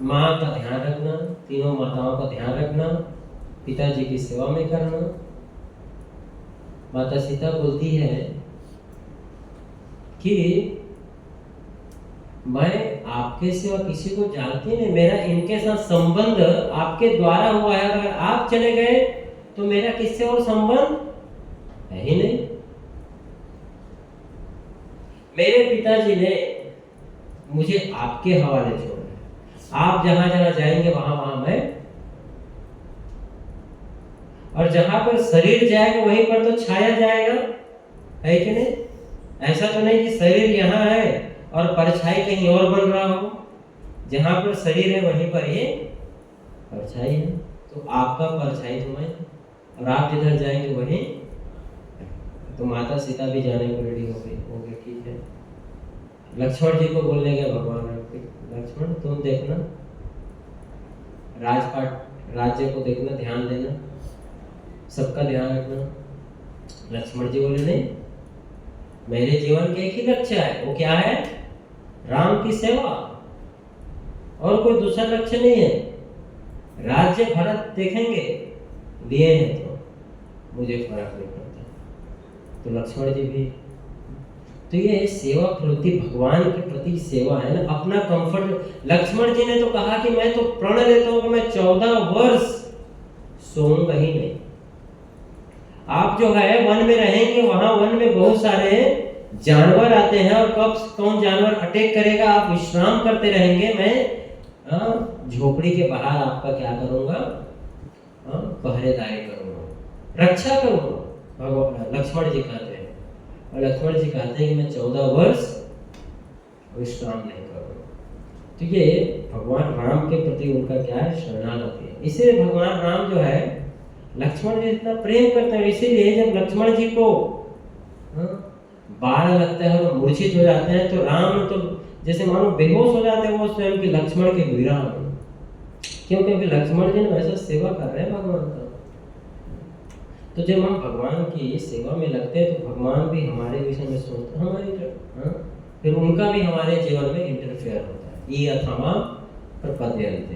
माँ का ध्यान रखना, तीनों माताओं का ध्यान रखना, पिताजी की सेवा में करना। माता सीता बोलती है कि मैं आपके सिवा किसी को जानती नहीं, मेरा इनके साथ संबंध आपके द्वारा हुआ है, अगर आप चले गए तो मेरा किससे और संबंध है ही नहीं। मेरे पिताजी ने मुझे आपके हवाले छोड़ा है, आप जहां जहां जाएंगे वहां वहां मैं, और जहां पर शरीर जाएगा वहीं पर तो छाया जाएगा, है कि नहीं? ऐसा तो नहीं कि शरीर यहाँ है और परछाई कहीं और बन रहा हो। जहां पर शरीर है वहीं पर ये परछाई है। तो आपका परछाई तो मैं, और आप जिधर जाएंगे वहीं। तो माता सीता भी जाने को रेडी हो गई, ठीक है। लक्ष्मण जी को बोलने गए भगवान राम के, लक्ष्मण तुम देखना, राजपाट राज्य को देखना, ध्यान देना, सबका ध्यान रखना। लक्ष्मण जी बोले नहीं, मेरे जीवन के एक ही लक्ष्य है, वो क्या है? राम की सेवा, और कोई दूसरा लक्ष्य नहीं है। राज्य भरत देखेंगे, लिए हैं तो मुझे फर्क नहीं पड़ता। तो लक्ष्मण जी भी, तो ये सेवा प्रति, भगवान के प्रति सेवा है ना, अपना कंफर्ट। लक्ष्मण जी ने तो कहा कि मैं तो प्रण लेता हूं कि मैं 14 वर्ष सोऊंगा ही नहीं। आप जो है वन में रहेंगे, वहां वन में बहुत सारे जानवर आते हैं, और कब कौन जानवर अटैक करेगा, आप विश्राम करते रहेंगे। मैं झोपड़ी के बाहर आपका क्या करूंगा? पहरेदारी करूंगा, रक्षा करूंगा, भगवान लक्ष्मण जी कहते हैं। और लक्ष्मण जी कहते हैं कि मैं 14 वर्ष विश्राम नहीं करूंगा। तो ये भगवान राम के प्रति उनका क्या है? शरणागति है। इसीलिए भगवान राम जो है लक्ष्मण जी इतना प्रेम करते हैं। इसीलिए जब लक्ष्मण जी को बाढ़ लगता है और मूर्छित हो जाते हैं, तो राम तो जैसे मानो बेहोश हो जाते हैं, वो स्वयं के लक्ष्मण के विराम। क्यों? क्योंकि लक्ष्मण जी ने वैसा सेवा कर रहे हैं भगवान का। तो जब हम भगवान की सेवा में लगते हैं तो भगवान भी हमारे विषय में सोचते हैं, हमारे फिर उनका भी हमारे जीवन में इंटरफेयर होता है। ये अथामा प्रपद्यन्ते।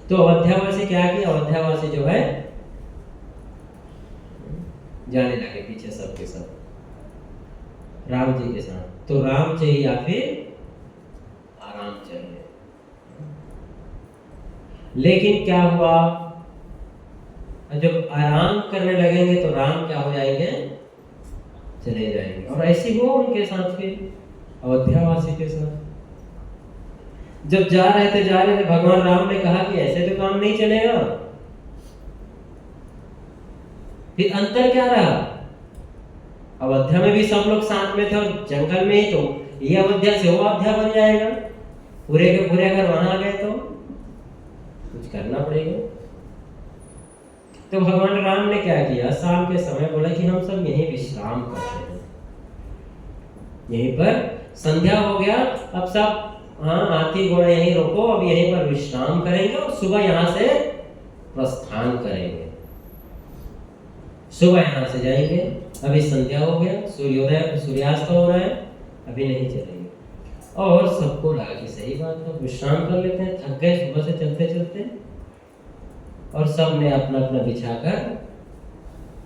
तो अयोध्यावासी क्या किया? अयोध्यावासी जो है जाने लगे पीछे सबके सब राम जी के साथ। तो राम चाहिए या फिर आराम चाहिए। लेकिन क्या हुआ? जब आराम करने लगेंगे तो राम क्या हो जाएंगे? चले जाएंगे। और ऐसे हुआ उनके साथ, फिर अयोध्यावासी के साथ जब जा रहे थे भगवान राम ने कहा कि ऐसे तो काम नहीं चलेगा। फिर अंतर क्या रहा? अयोध्या में भी सब लोग साथ में थे और जंगल में ही, तो ये अयोध्या से वो अयोध्या बन जाएगा। पूरे के पूरे अगर वहां आ गए तो कुछ करना पड़ेगा। तो भगवान राम ने क्या किया? शाम के समय बोला कि हम सब यहीं विश्राम करते हैं। यहीं पर संध्या हो गया, अब सब हाथी घोड़ा यहीं रोको, अब यहीं पर विश्राम करेंगे और सुबह यहां से प्रस्थान करेंगे। सुबह यहां से जाएंगे। अभी संध्या हो गया, सूर्योदय सूर्यास्त हो रहा है, अभी नहीं चलेंगे। और सबको लगा कि सही बात है, विश्राम कर लेते हैं, थक गए सुबह से चलते चलते। और सब ने अपना अपना बिछाकर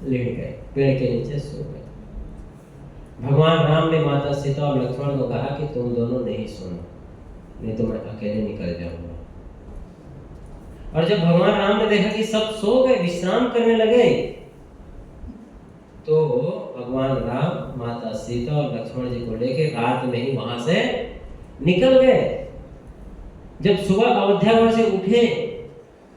लेट गए, पेड़ के नीचे सो गए। भगवान राम ने माता सीता और लक्ष्मण को कहा कि तुम दोनों नहीं सोना, नहीं तो मैं अकेले निकल जाऊंगा। और जब भगवान राम ने देखा कि सब सो गए, विश्राम करने लगे, तो भगवान राम माता सीता और लक्ष्मण जी को लेकर रात में ही वहां से निकल गए। जब सुबह अयोध्या से उठे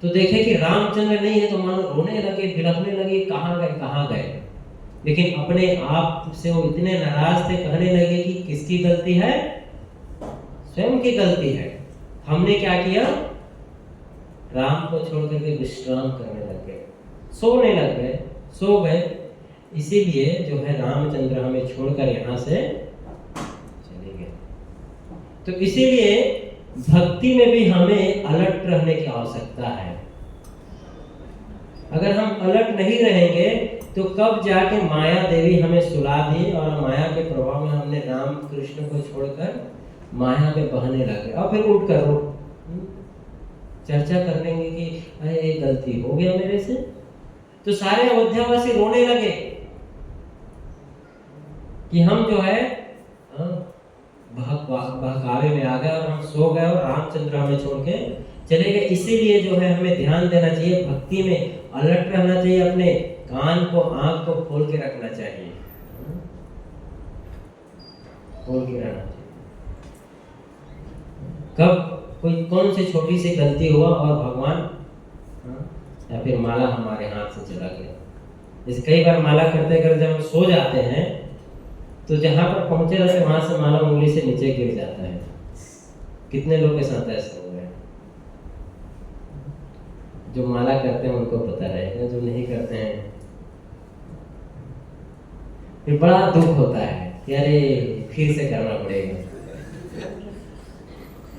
तो देखे कि रामचंद्र नहीं है, तो मानो रोने लगे, बिलखने लगे, कहाँ गए कहाँ गए। लेकिन अपने आप से वो इतने नाराज थे, कहने लगे कि किसकी गलती है? स्वयं की गलती है। हमने क्या किया? राम को छोड़ करके विश्राम करने लग गए, सोने लग गए, सो गए। इसीलिए जो है रामचंद्र हमें छोड़कर यहाँ से चले गए। तो इसीलिए भक्ति में भी हमें अलर्ट रहने की आवश्यकता है। अगर हम अलर्ट नहीं रहेंगे तो कब जाके माया देवी हमें सुला दी और माया के प्रभाव में हमने राम कृष्ण को छोड़कर माया में बहने लगे और फिर उठ कर चर्चा कर लेंगे कि अरे गलती हो गया मेरे से। तो सारे अयोध्यावासी रोने लगे कि हम जो है बहकावे में आ गए और हम सो गए और रामचंद्र हमें छोड़ के चले गए। इसीलिए जो है हमें ध्यान देना चाहिए, भक्ति में अलर्ट रहना चाहिए, अपने कान को आंख को खोल के रखना चाहिए, खोल के रहना चाहिए। कब कोई कौन सी छोटी सी गलती हुआ और भगवान या फिर माला हमारे हाथ से चला गया। जैसे कई बार माला करते करते जब हम सो जाते हैं तो जहां पर पहुंचे रहते वहां से माला उंगली से नीचे गिर जाता है। कितने लोग के साथ ऐसा हुआ है? जो माला करते हैं उनको पता रहेगा, जो नहीं करते हैं फिर बड़ा दुख होता है कि अरे फिर से करना पड़ेगा,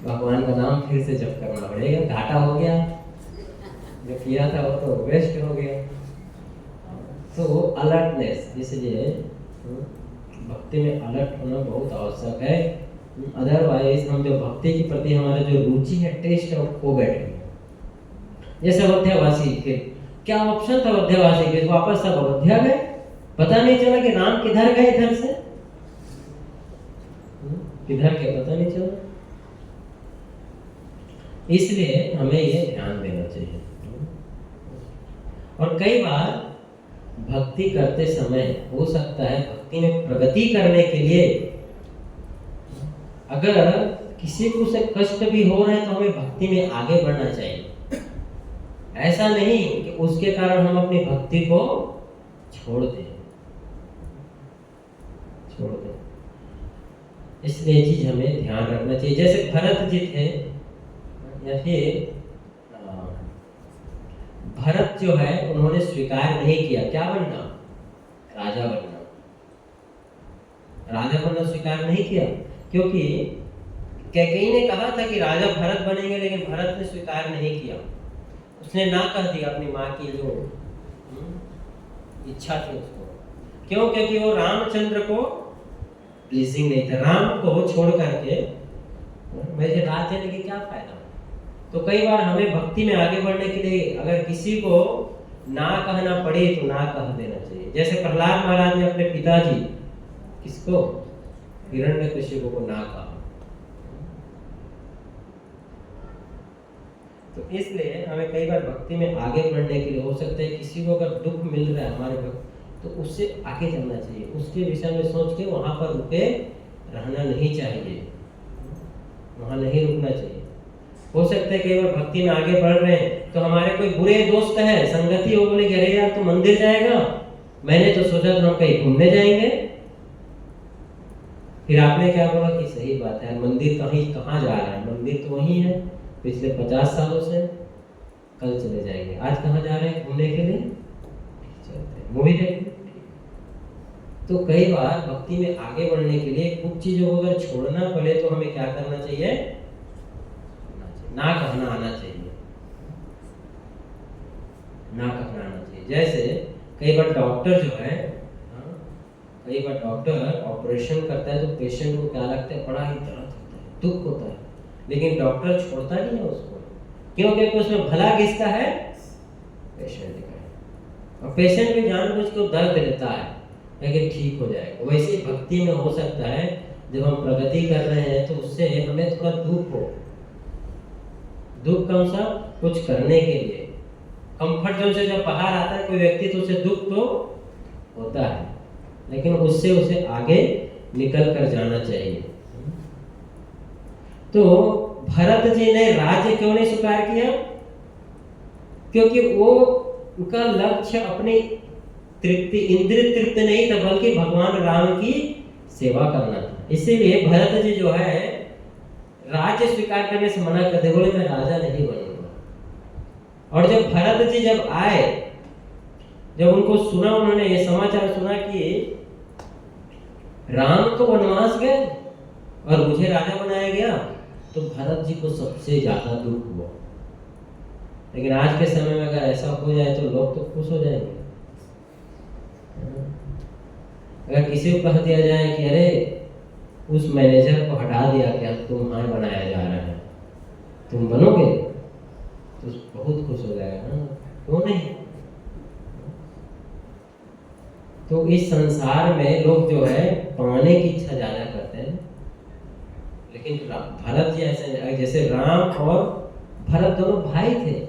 भगवान का नाम फिर से जप करना पड़ेगा, घाटा हो गया, जो किया था वो तो वेस्ट हो गया। तो अलर्टनेस, इसलिए भक्ति में अलर्ट होना बहुत आवश्यक है। अदरवाइज हम जो भक्ति के प्रति हमारा जो रुचि है, टेस्ट है, वो खो बैठेंगे। जैसे अयोध्यावासी के क्या ऑप्शन था, अयोध्यावासी के वापस सब अयोध्या गए, पता नहीं चला कि राम किधर गए, इधर से किधर के पता नहीं चला। इसलिए हमें ये ध्यान देना चाहिए। और कई बार भक्ति करते समय हो सकता है भक्ति में प्रगति करने के लिए अगर किसी को से कष्ट भी हो रहा है तो हमें भक्ति में आगे बढ़ना चाहिए। ऐसा नहीं कि उसके कारण हम अपनी भक्ति को छोड़ दें। इसलिए चीज हमें ध्यान रखना चाहिए। जैसे भरत जी थे, या फिर भरत जो है उन्होंने स्वीकार नहीं किया क्या बनना, राजा बनना। राजा बनना स्वीकार नहीं किया क्योंकि कैकेयी ने कहा था कि राजा भरत बनेंगे, लेकिन भरत ने स्वीकार नहीं किया। उसने ना कह दिया अपनी माँ की जो इच्छा थी उसको। क्यों? क्योंकि वो रामचंद्र को प्लीजिंग नहीं था। राम को छोड़ करके मुझे राज देने की क्या फायदा। तो कई बार हमें भक्ति में आगे बढ़ने के लिए अगर किसी को ना कहना पड़े तो ना कह देना चाहिए। जैसे प्रहलाद महाराज ने अपने पिताजी किसको, हिरण्यकशिपु को ना कहा। तो इसलिए हमें कई बार भक्ति में आगे बढ़ने के लिए हो सकता है किसी को अगर दुख मिल रहा है हमारे भक्त, तो उससे आगे चलना चाहिए, उसके विषय में सोच के वहां पर रुके रहना नहीं चाहिए, वहां नहीं रुकना चाहिए। हो सकता है कई बार भक्ति में आगे बढ़ रहे हैं तो हमारे कोई बुरे दोस्त है, संगति हो, बोले अरे यार तो मंदिर जाएगा, मैंने तो सोचा था हम कहीं घूमने जाएंगे। फिर आपने क्या बोला कि सही बात है, मंदिर कहाँ जा रहा है, मंदिर तो वही है पिछले 50 सालों से, कल चले जाएंगे। आज कहाँ जा रहे हैं घूमने के लिए, चलते हैं मूवी देखने। तो कई बार भक्ति में आगे बढ़ने के लिए कुछ चीजों को अगर छोड़ना पड़े तो हमें क्या करना चाहिए, ना कहना आना चाहिए, ना कहना आना चाहिए। जैसे कई बार डॉक्टर जो है, कई बार डॉक्टर ऑपरेशन करता है तो पेशेंट को क्या लगता है, बड़ा ही दर्द होता है, दुख होता है, लेकिन डॉक्टर छोड़ता नहीं है उसको। क्यों? क्योंकि उसमें भला किसका है, पेशेंट का है। और पेशेंट भी जानबूझ के दर्द लेता है लेकिन ठीक हो जाएगा। वैसे ही भक्ति में हो सकता है जब हम प्रगति कर रहे हैं तो उससे हमें थोड़ा दुख हो। दुख कौन सा, कुछ करने के लिए। कंफर्ट जोन से जब बाहर आता है कोई व्यक्ति तो उसे दुख तो होता है, लेकिन उससे उसे आगे निकल कर जाना चाहिए। तो भरत जी ने राज्य क्यों नहीं स्वीकार किया? क्योंकि वो उनका लक्ष्य अपनी तृप्ति, इंद्रिय तृप्ति नहीं था, बल्कि भगवान राम की सेवा करना था। इसीलिए भरत जी जो है राज्य स्वीकार करने से मना कर दे, बोले मैं राजा नहीं बनूंगा। और जब भरत जी जब आए, जब उनको सुना, उन्होंने ये समाचार सुना कि राम तो वनवास गए और मुझे राजा बनाया गया, तो भरत जी को सबसे ज्यादा दुख हुआ। लेकिन आज के समय में अगर ऐसा हो जाए तो लोग तो खुश हो जाएंगे। अगर किसी को कह दिया जाए कि अरे उस मैनेजर को हटा दिया गया, तुम्हें बनाया जा रहा है, तुम बनोगे, तो बहुत खुश हो जाएगा ना, क्यों नहीं। तो इस संसार में लोग जो है पाने की इच्छा ज्यादा करते हैं, लेकिन भरत जी ऐसे, जैसे राम और भरत दोनों भाई थे।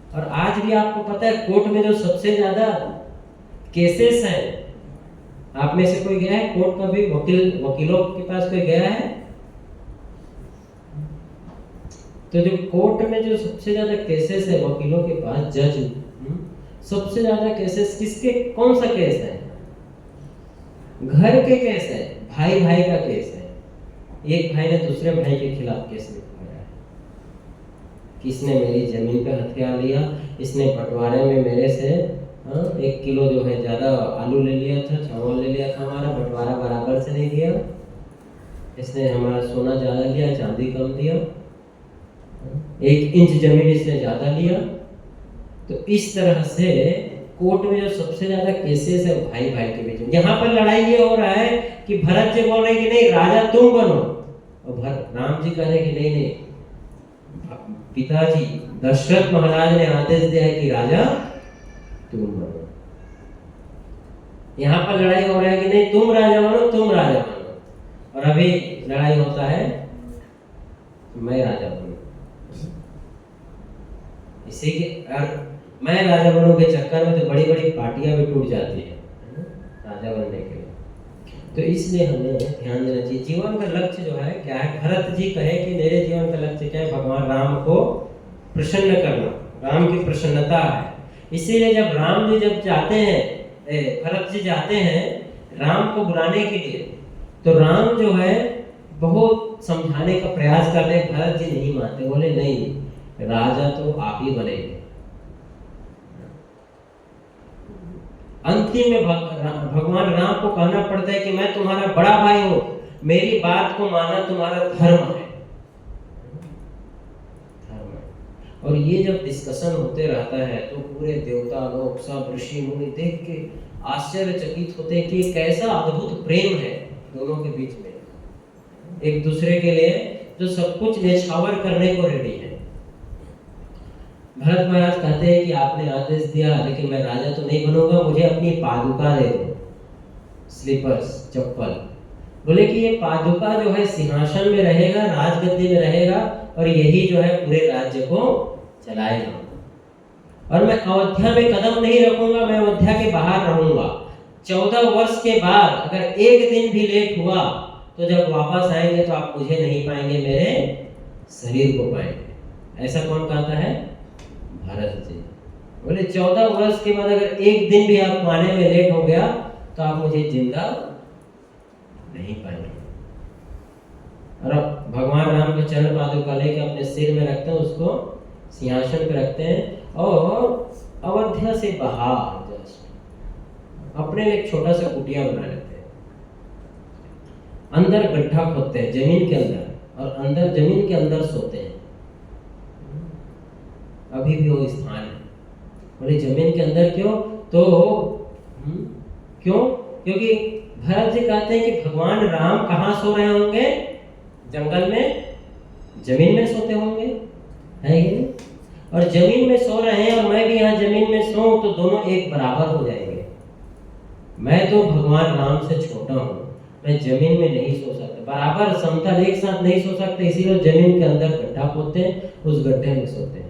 और आज भी आपको पता है कोर्ट में जो सबसे ज्यादा केसेस हैं, आप में से कोई गया है कोर्ट में? भी वकीलों के पास कोई गया है? तो जो कोर्ट में जो सबसे ज्यादा केसेस है वकीलों के पास, जज, सबसे ज्यादा केसेस किसके, कौन सा केस है? घर के केस है, भाई भाई का केस है। एक भाई ने दूसरे भाई के खिलाफ केस लिखवाया है, किसने मेरी जमीन पे हथियार लिया, इसने बंटवारे में मेरे से 1 किलो जो है ज्यादा आलू ले लिया था, चावल ले लिया था, हमारा बंटवारा बराबर से नहीं दिया, इसने हमारा सोना ज्यादा लिया, चांदी कम दिया, 1 इंच जमीन इसने ज्यादा लिया। तो इस तरह से कोर्ट में जो सबसे ज्यादा केसेस है भाई भाई के बीच में। यहाँ पर लड़ाई ये हो रहा है कि भरत जी बोल रहे कि नहीं राजा तुम बनो, और राम जी कह रहे कि नहीं नहीं, पिताजी दशरथ महाराज ने आदेश दिया है कि राजा तुम बनो। यहाँ पर लड़ाई हो रहा है कि नहीं तुम राजा बनो, तुम राजा बनो, और अभी लड़ाई होता है मैं राजा बनूं। इसी के मैं राजा बनूं के चक्कर में तो बड़ी बड़ी पार्टियां भी टूट जाती है राजा बनने के लिए। तो इसलिए हमें ध्यान देना चाहिए जीवन का लक्ष्य जो है क्या है। भरत जी कहे कि मेरे जीवन का लक्ष्य क्या है, भगवान राम को प्रसन्न करना, राम की प्रसन्नता है। इसीलिए जब राम जी जब जाते हैं, भरत जी जाते हैं राम को बुलाने के लिए, तो राम जो है बहुत समझाने का प्रयास करते हैं, भरत जी नहीं मानते, बोले नहीं राजा तो आप ही बनेंगे। अंतिम में भगवान राम को कहना पड़ता है कि मैं तुम्हारा बड़ा भाई हूं, मेरी बात को मानना तुम्हारा धर्म है। और ये जब डिस्कशन होते रहता है तो पूरे देवता लोग सब ऋषि मुनि देख के आश्चर्यचकित होते हैं कि कैसा अद्भुत प्रेम है दोनों के बीच में, एक दूसरे के लिए जो सब कुछ न्यौछावर करने को रेडी है। भरत महाराज कहते हैं कि आपने आदेश दिया लेकिन मैं राजा तो नहीं बनूंगा, मुझे अपनी पादुका दे दो, स्लीपर्स, चप्पल। बोले कि ये पादुका जो है सिंहासन में रहेगा, राजगद्दी में रहेगा, और यही जो है पूरे राज्य को चलाएगा। और मैं अयोध्या में कदम नहीं रखूंगा, मैं अयोध्या के बाहर रहूंगा। 14 वर्ष के बाद अगर एक दिन भी लेट हुआ तो जब वापस आएंगे तो आप मुझे नहीं पाएंगे, मेरे शरीर को पाएंगे। ऐसा कौन कहता है? भरत जी। बोले 14 वर्ष के बाद अगर एक दिन भी आप आने में लेट हो गया तो आप मुझे जिंदा नहीं पाएंगे। और अब भगवान राम के चरण पादुका लेके अपने सिर में रखते हैं, उसको सिंहासन पे रखते हैं, और अयोध्या से बाहर जस्ट अपने लिए एक छोटा सा कुटिया बना लेते हैं, अंदर गड्ढा खोदते हैं जमीन के अंदर, और अंदर जमीन के अंदर सोते हैं। अभी भी वो स्थान है। बोले जमीन के अंदर क्यों? तो क्यों? क्योंकि भरत जी कहते हैं कि भगवान राम कहाँ सो रहे होंगे? जंगल में, जमीन में सोते होंगे, है कि नहीं? और जमीन में सो रहे हैं और मैं भी यहाँ जमीन में सोऊं तो दोनों एक बराबर हो जाएंगे। मैं तो भगवान राम से छोटा हूँ, मैं जमीन में नहीं सो सकता, बराबर समतल एक साथ नहीं सो सकते, इसीलिए जमीन के अंदर गड्ढा खोदते हैं, उस गड्ढे में सोते हैं।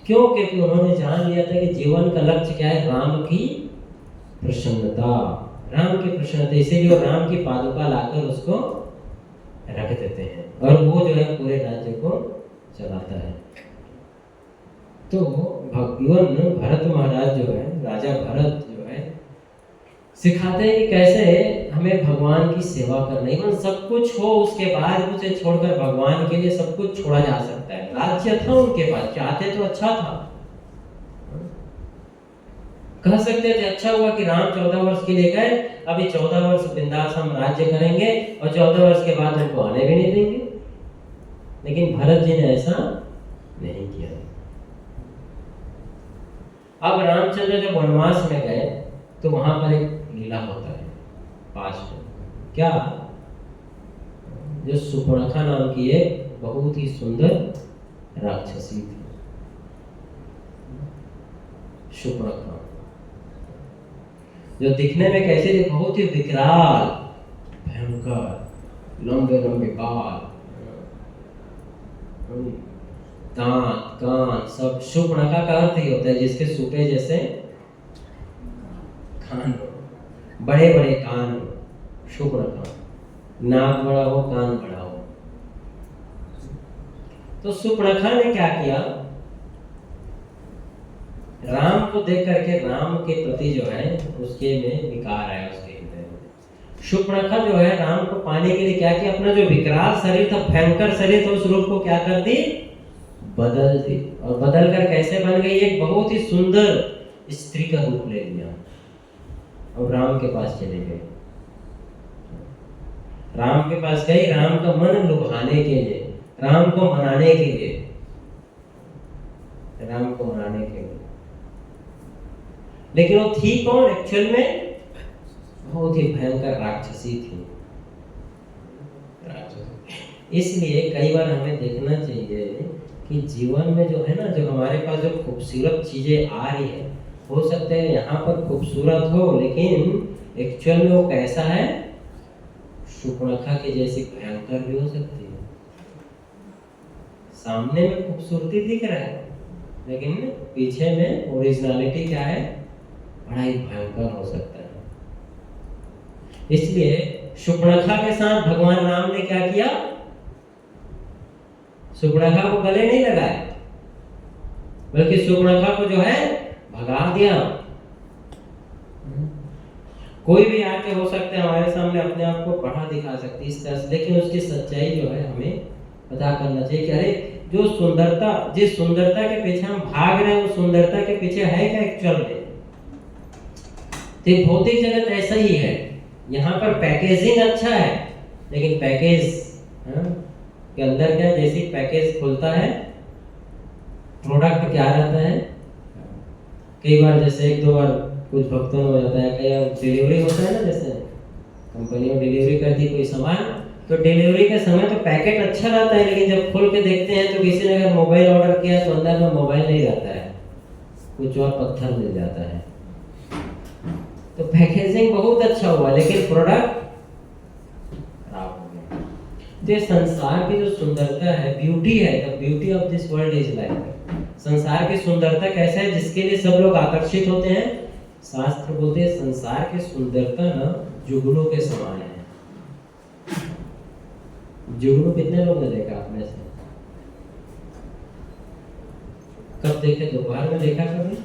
क्यों? क्योंकि उन्होंने जान लिया था कि जीवन का लक्ष्य क्या है, राम की प्रसन्नता, राम की प्रसन्नता। इसीलिए राम की पादुका लाकर उसको रख देते हैं, और वो जो है पूरे राज्य को चलाता है। तो भगवान भरत महाराज जो है, राजा भरत जो है, सिखाते हैं कि कैसे हमें भगवान की सेवा करना है। सब कुछ हो उसके बाद उसे छोड़कर भगवान के लिए सब कुछ छोड़ा जा सकता है। राज्य था उनके पास, चाहते तो अच्छा था, कह सकते थे अच्छा हुआ कि राम 14 वर्ष के लिए गए, अभी 14 वर्ष बिंदास हम राज्य करेंगे और 14 वर्ष के बाद उनको आने भी नहीं देंगे। लेकिन भरत जी ने ऐसा नहीं किया। अब रामचंद्र जब वनवास में गए तो वहां पर एक लीला होता है पास्ट में। क्या? जो सुपर्णखा नाम की एक बहुत ही सुंदर राक्षसी थी, सुपर्णखा, जो दिखने में कैसे थी? बहुत ही विकराल, भयंकर, लंबे लंबे बाल, दांत, कान सब। सुपर्णखा का अर्थ ही होता है जिसके सूपे जैसे कान, बड़े बड़े कान। सुपर्णखा, नाक बड़ा हो, कान बड़ा हो। तो सुपर्णखा ने क्या किया? राम को देख करके राम के प्रति जो है उसके में विकार आया, उसके हृदय में। सुपर्णखा जो है राम को पाने के लिए क्या किया? अपना जो विकराल शरीर था, भयंकर शरीर था, उस रूप को क्या कर दी? बदल दी। और बदल कर कैसे बन गई? एक बहुत ही सुंदर स्त्री का रूप ले लिया और राम के पास चले गए। राम के पास गई, राम का मन लुभाने के लिए, राम को मनाने के लिए, राम को मनाने के लिए। लेकिन वो थी कौन एक्चुअल में? बहुत ही भयंकर राक्षसी थी। इसलिए कई बार हमें देखना चाहिए कि जीवन में जो है ना, जो हमारे पास जो खूबसूरत चीजें आ रही है, हो सकता है यहाँ पर खूबसूरत हो लेकिन एक्चुअल में वो कैसा है? सुपर्णखा के जैसी भयंकर भी हो सकती है। सामने में खूबसूरती दिख रहा है लेकिन पीछे में ओरिजिनलिटी क्या है? बड़ा ही भयंकर हो सकता है। इसलिए सुपर्णखा के साथ भगवान राम ने क्या किया? सुपर्णखा को गले नहीं लगाया, बल्कि सुपर्णखा को जो है भगा दिया। कोई भी आके हो सकता है हमारे सामने अपने आप को बढ़ा दिखा सकती है इस तरह से, लेकिन उसकी सच्चाई जो है हमें पता करना चाहिए कि अरे जो सुंदरता, जिस सुंदरता के पीछे हम भाग रहे हैं, वो सुंदरता के पीछे है क्या एक्चुअल में? तो भौतिक जगत ऐसा ही है। यहाँ पर पैकेजिंग अच्छा है लेकिन पैकेज के अंदर क्या, जैसे पैकेज खुलता है प्रोडक्ट क्या रहता है? कई बार जैसे एक दो बार कुछ भक्तों में हो जाता है, कई बार डिलीवरी होता है ना, जैसे कंपनी में डिलीवरी करती कोई सामान, तो डिलीवरी के समय तो पैकेट अच्छा रहता है लेकिन जब खोल के देखते हैं तो किसी ने अगर मोबाइल ऑर्डर किया तो अंदर में मोबाइल नहीं रहता है, कुछ और पत्थर मिल जाता है। तो पैकेजिंग बहुत अच्छा हुआ लेकिन प्रोडक्ट खराब हो गया। तो ये संसार की जो सुंदरता है, ब्यूटी है, the beauty of this world is like, संसार की सुंदरता कैसा है जिसके लिए सब लोग आकर्षित होते हैं? शास्त्र बोलते हैं संसार की सुंदरता ना जुगनू के समान है। जुगनू कितने लोग ने देखा आपने से? कब देखे? दोपहर में देखा कभी?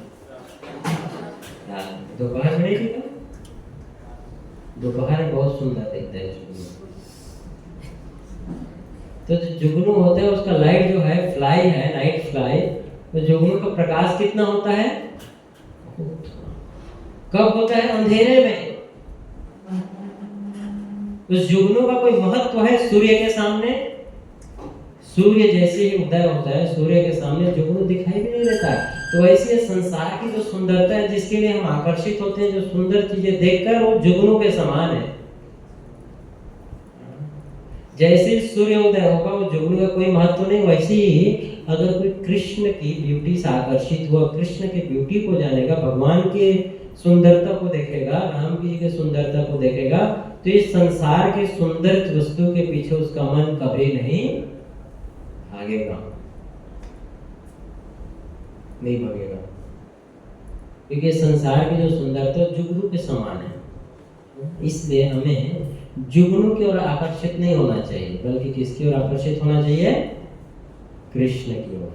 दोपहर में नहीं देखा? दोपहर में बहुत सुंदर दिखता है जुगनू। तो जो जुगनू होता है उसका लाइट जो है, फ्लाई है, नाइट फ्लाई, तो जुगनू का प्रकाश कितना होता है? कब होता है? अंधेरे में। उस जुगनू का कोई महत्व है सूर्य के सामने? सूर्य जैसे ही उदय होता है, सूर्य के सामने जुगनू दिखाई भी नहीं देता है। तो ऐसे संसार की जो सुंदरता है जिसके लिए हम आकर्षित होते हैं, जो सुंदर चीजें देखकर, वो जुगनू के समान है। जैसे सूर्य उदय होगा वो जुगनू का कोई महत्व नहीं, वैसे ही अगर कोई कृष्ण की ब्यूटी से आकर्षित हुआ, कृष्ण की ब्यूटी को जानेगा, भगवान के सुंदरता को देखेगा, राम जी के सुंदरता को देखेगा, तो इस संसार के सुंदर वस्तु के पीछे उसका मन कभी नहीं भागेगा, नहीं भागेगा, क्योंकि संसार की जो सुंदरता जुगनू के समान है। इसलिए हमें जुगनू की ओर आकर्षित नहीं होना चाहिए, बल्कि किसकी ओर आकर्षित होना चाहिए? कृष्ण की ओर,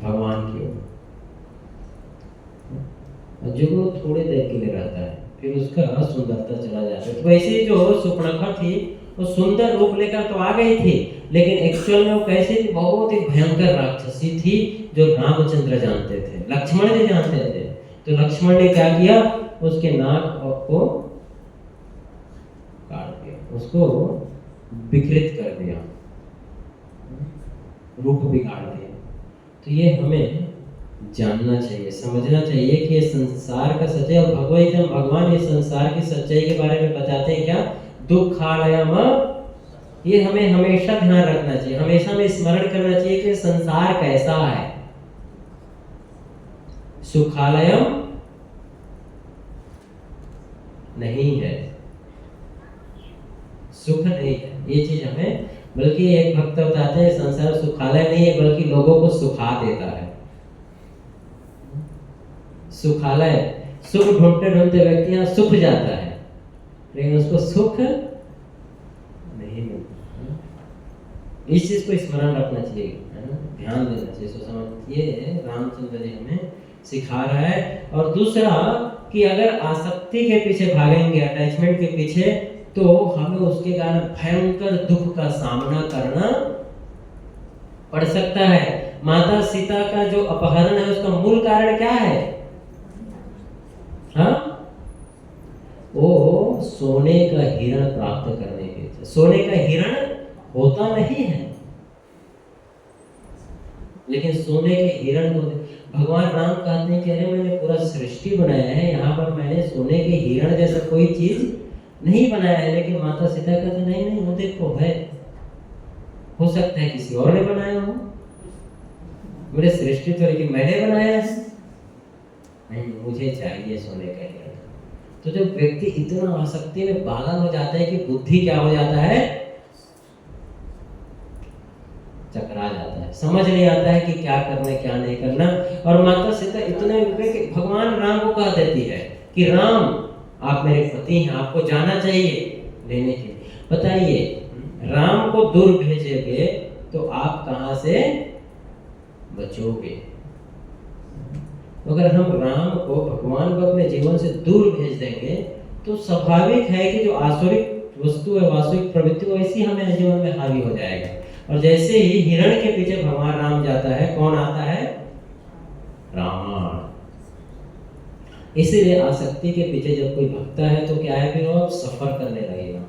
भगवान की ओर। जुगनू थोड़ी देर के लिए रहता है, फिर उसका सुंदरता चला जाता है। तो वैसे ही जो सुपर्णखा थी वो सुंदर रूप लेकर तो आ गई थी, लेकिन एक्चुअल में वो कैसी थी? बहुत ही भयंकर राक्षसी थी, जो रामचंद्र जानते थे, लक्ष्मण जी जानते थे, तो लक्ष्मण ने क्या किया, उसके नाक को काट दिया, उसको विकृत कर दिया, रूप बिगाड़ दिया। तो ये हमें जानना चाहिए, समझना चाहिए कि ये संसार का सच्चाई, और भगवान ये संसार की सच्चाई के बारे में बताते हैं क्या, दुखालयम। ये हमें हमेशा ध्यान रखना चाहिए, हमेशा में स्मरण करना चाहिए कि संसार कैसा है। सुखालयम नहीं है, सुख नहीं है, ये चीज हमें, बल्कि एक भक्त बताते हैं संसार सुखालय नहीं है, बल्कि लोगों को सुखा देता है। सुखालय, सुख ढूंढते ढूंढते व्यक्ति यहाँ सुख जाता है, लेकिन उसको सुख नहीं मिलता। इस चीज को स्मरण रखना चाहिए, ध्यान देना चाहिए, सोच समझ। ये रामचंद्र जी हमें सिखा रहा है। और दूसरा कि अगर आसक्ति के पीछे भागेंगे, अटैचमेंट के पीछे, तो हमें उसके कारण भयंकर दुख का सामना करना पड़ सकता है। माता सीता का जो अपहरण है उसका मूल कारण क्या है? हाँ, वो सोने का हिरण प्राप्त करने के लिए। सोने का हिरण होता नहीं है, लेकिन सोने के हिरण को भगवान राम कहते हैं कि अरे मैंने पूरा सृष्टि बनाया है, यहाँ पर मैंने सोने के हिरण जैसा कोई चीज नहीं बनाया है। लेकिन माता सीता कहते नहीं नहीं, वो देखो है, हो सकता है किसी और ने बनाया हो, मेरे सृष्टि तो लेकिन मैंने बनाया है, नहीं मुझे चाहिए सोने का हिरण। तो जब व्यक्ति इतना आसक्ति में पागल हो जाता है कि बुद्धि क्या हो जाता है, चकरा जाता है, समझ नहीं आता है कि क्या करना है क्या नहीं करना। और माता सीता इतने रुपए कि भगवान राम को कह देती है कि राम आप मेरे पति हैं, आपको जाना चाहिए लेने के लिए। बताइए, राम को दूर भेजेंगे तो आप कहां से बचोगे? अगर हम राम को भगवान को अपने जीवन से दूर भेज देंगे तो स्वाभाविक है कि जो आसुरिक वस्तु है, वास्तविक प्रवृत्ति, वैसी हमें जीवन में हावी हो जाएगा। और जैसे ही हिरण के पीछे भगवान राम जाता है, कौन आता है? रावण। इसीलिए आसक्ति के पीछे जब कोई भगता है तो क्या है, फिर वो सफर करने लगेगा।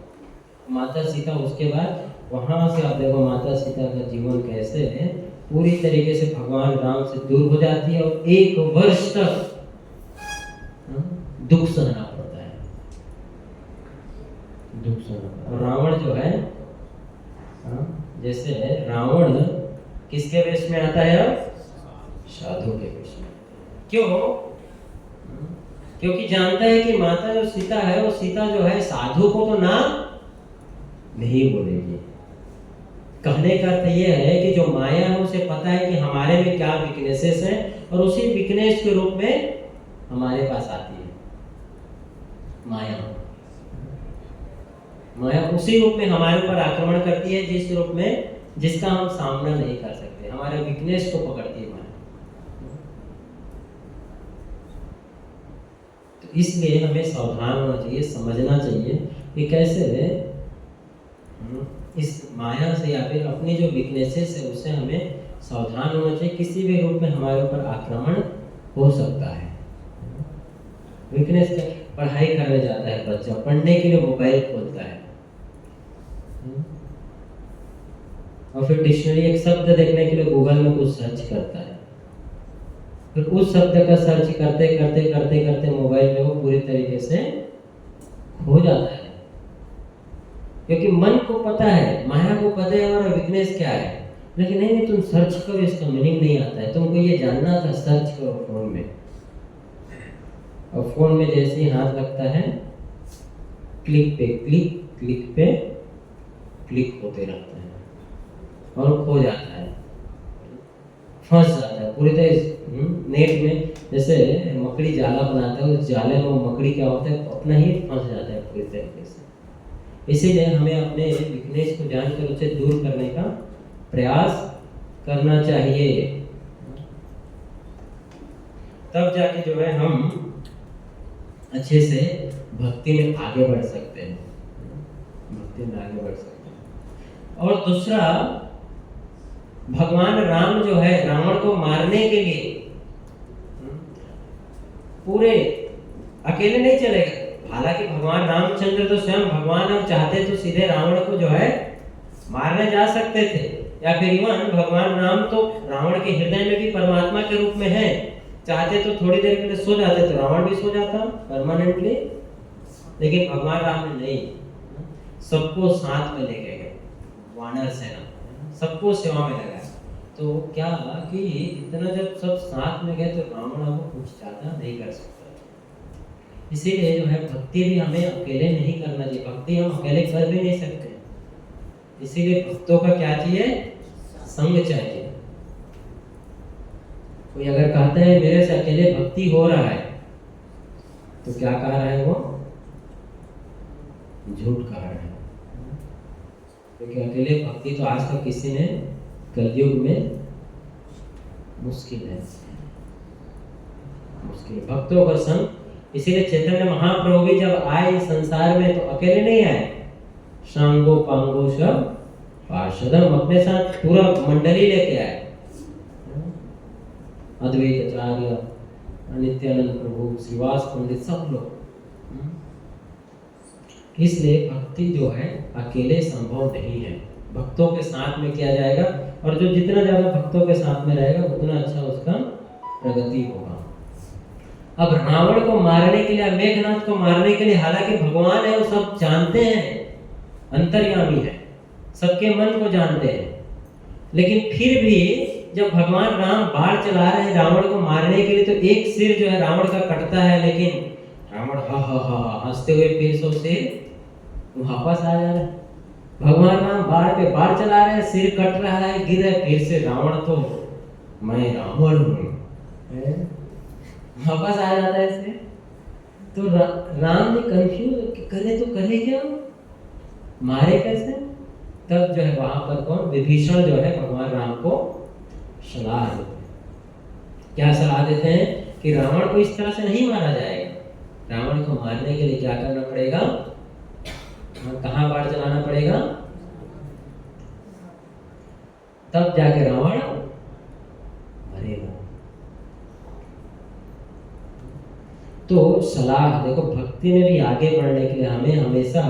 माता सीता उसके बाद वहां से आप देखो माता सीता का जीवन कैसे है, पूरी तरीके से भगवान राम से दूर हो जाती है और 1 वर्ष तक दुख सहना पड़ता है, दुख सहना। और रावण जो है, जैसे रावण किसके वेश में आता है? साधु के वेश में। क्यों? क्योंकि जानता है कि माता जो सीता है, वो सीता जो है साधु को तो ना नहीं बोलेगी। कहने का अर्थ यह है कि जो माया है उसे पता है कि हमारे में क्या वीकनेसेस है, और उसी वीकनेस के रूप में हमारे पास आती है माया। माया उसी रूप में हमारे ऊपर आक्रमण करती है जिस रूप में, जिसका हम सामना नहीं कर सकते, हमारे वीकनेस को पकड़ती है माया। तो इसलिए हमें सावधान होना चाहिए, समझना चाहिए कि कैसे इस माया से या फिर अपनी जो वीकनेसेस है उससे हमें सावधान होना चाहिए। किसी भी रूप में हमारे ऊपर आक्रमण हो सकता है। वीकनेस क्या? पढ़ाई करने जाता है बच्चा, पढ़ने के लिए मोबाइल खोलता है और फिर डिक्शनरी एक शब्द देखने के लिए गूगल में कुछ सर्च करता है, फिर उस शब्द का सर्च करते करते करते करते मोबाइल में वो पूरी तरीके से खो जाता है। क्योंकि मन को पता है, माया को पता है हमारा वीकनेस क्या है, लेकिन नहीं तुम सर्च करो, इसका मीनिंग नहीं आता है, तुमको ये जानना था, सर्च करो फोन में। और फोन में जैसे ही हाथ लगता है, क्लिक पे क्लिक, क्लिक पे क्लिक होते रहता है और खो जाता है, फंस जाता है पूरी तरह नेट में। जैसे मकड़ी जाला बनाता है, उस जाले में मकड़ी क्या होता है, अपना ही फंस जाता है पूरी तरीके से। इसीलिए हमें अपने वीकनेस को जानकर उसे दूर करने का प्रयास करना चाहिए, तब जाके जो है हम अच्छे से भक्ति में आगे बढ़ सकते हैं, भक्ति में आगे बढ़ सकते हैं। और दूसरा, भगवान राम जो है रावण को मारने के लिए पूरे अकेले नहीं चलेगा। हालांकि भगवान रामचंद्र तो स्वयं भगवान, अब चाहते तो सीधे रावण को जो है मारने जा सकते थे, या फिर इवन भगवान राम तो रावण के हृदय में भी परमात्मा के रूप में है, चाहते तो थोड़ी देर के लिए सो जाते तो रावण भी सो जाता परमानेंटली। लेकिन भगवान राम ने नहीं, सबको साथ में लेके गए, वानर सेना सबको सेवा में लगाया। तो क्या कि इतना जब सब साथ में गए तो रावण अब कुछ ज्यादा नहीं कर सकता। इसीलिए जो है भक्ति भी हमें अकेले नहीं करना चाहिए, भक्ति हम अकेले कर भी नहीं सकते। इसीलिए भक्तों का क्या चाहिए, संग चाहिए। कोई अगर कहता है मेरे से अकेले भक्ति हो रहा है, तो क्या कह रहा है वो, झूठ कह रहा है। क्योंकि अकेले भक्ति तो आज तक किसी ने कलयुग में मुश्किल है, मुश्किल भक्तों का संग। इसीलिए चैतन्य महाप्रभु भी जब आए इस संसार में तो अकेले नहीं आए, सांगो पांगो सब पार्षदम, अपने साथ पूरा मंडली लेके आए, अद्वैत आचार्य, नित्यानंद प्रभु, श्रीवास पंडित, सब लोग। इसलिए भक्ति जो है अकेले संभव नहीं है, भक्तों के साथ में किया जाएगा। और जो जितना ज्यादा भक्तों के साथ में रहेगा उतना अच्छा उसका प्रगति होगा। अब रावण को मारने के लिए, मेघनाथ को मारने के लिए, हालांकि भगवान है वो सब जानते हैं, अंतर्यामी है, सबके मन को जानते हैं, लेकिन फिर भी जब भगवान राम बाढ़ चला रहे हैं रावण को मारने के लिए, तो एक सिर जो है रावण का कटता है, लेकिन रावण हा हा हा हंसते हुए फिर सो सिर वापस आ जा रहा है। भगवान राम बाढ़ पे बाढ़ चला रहे हैं, सिर कट रहा है, गिर है, फिर से रावण तो मैं रावण हूँ वापस आ जाता है इससे। तो राम जी कंफ्यूज, करे तो करे क्या, मारे कैसे। तब जो है वहां पर कौन, विभीषण जो है भगवान राम को सलाह देते हैं। क्या सलाह देते हैं कि रावण को इस तरह से नहीं मारा जाएगा। रावण को मारने के लिए क्या करना पड़ेगा, कहां बाढ़ चलाना पड़ेगा, तब जाके रावण मरेगा। तो सलाह देखो, भक्ति में भी आगे बढ़ने के लिए हमें हमेशा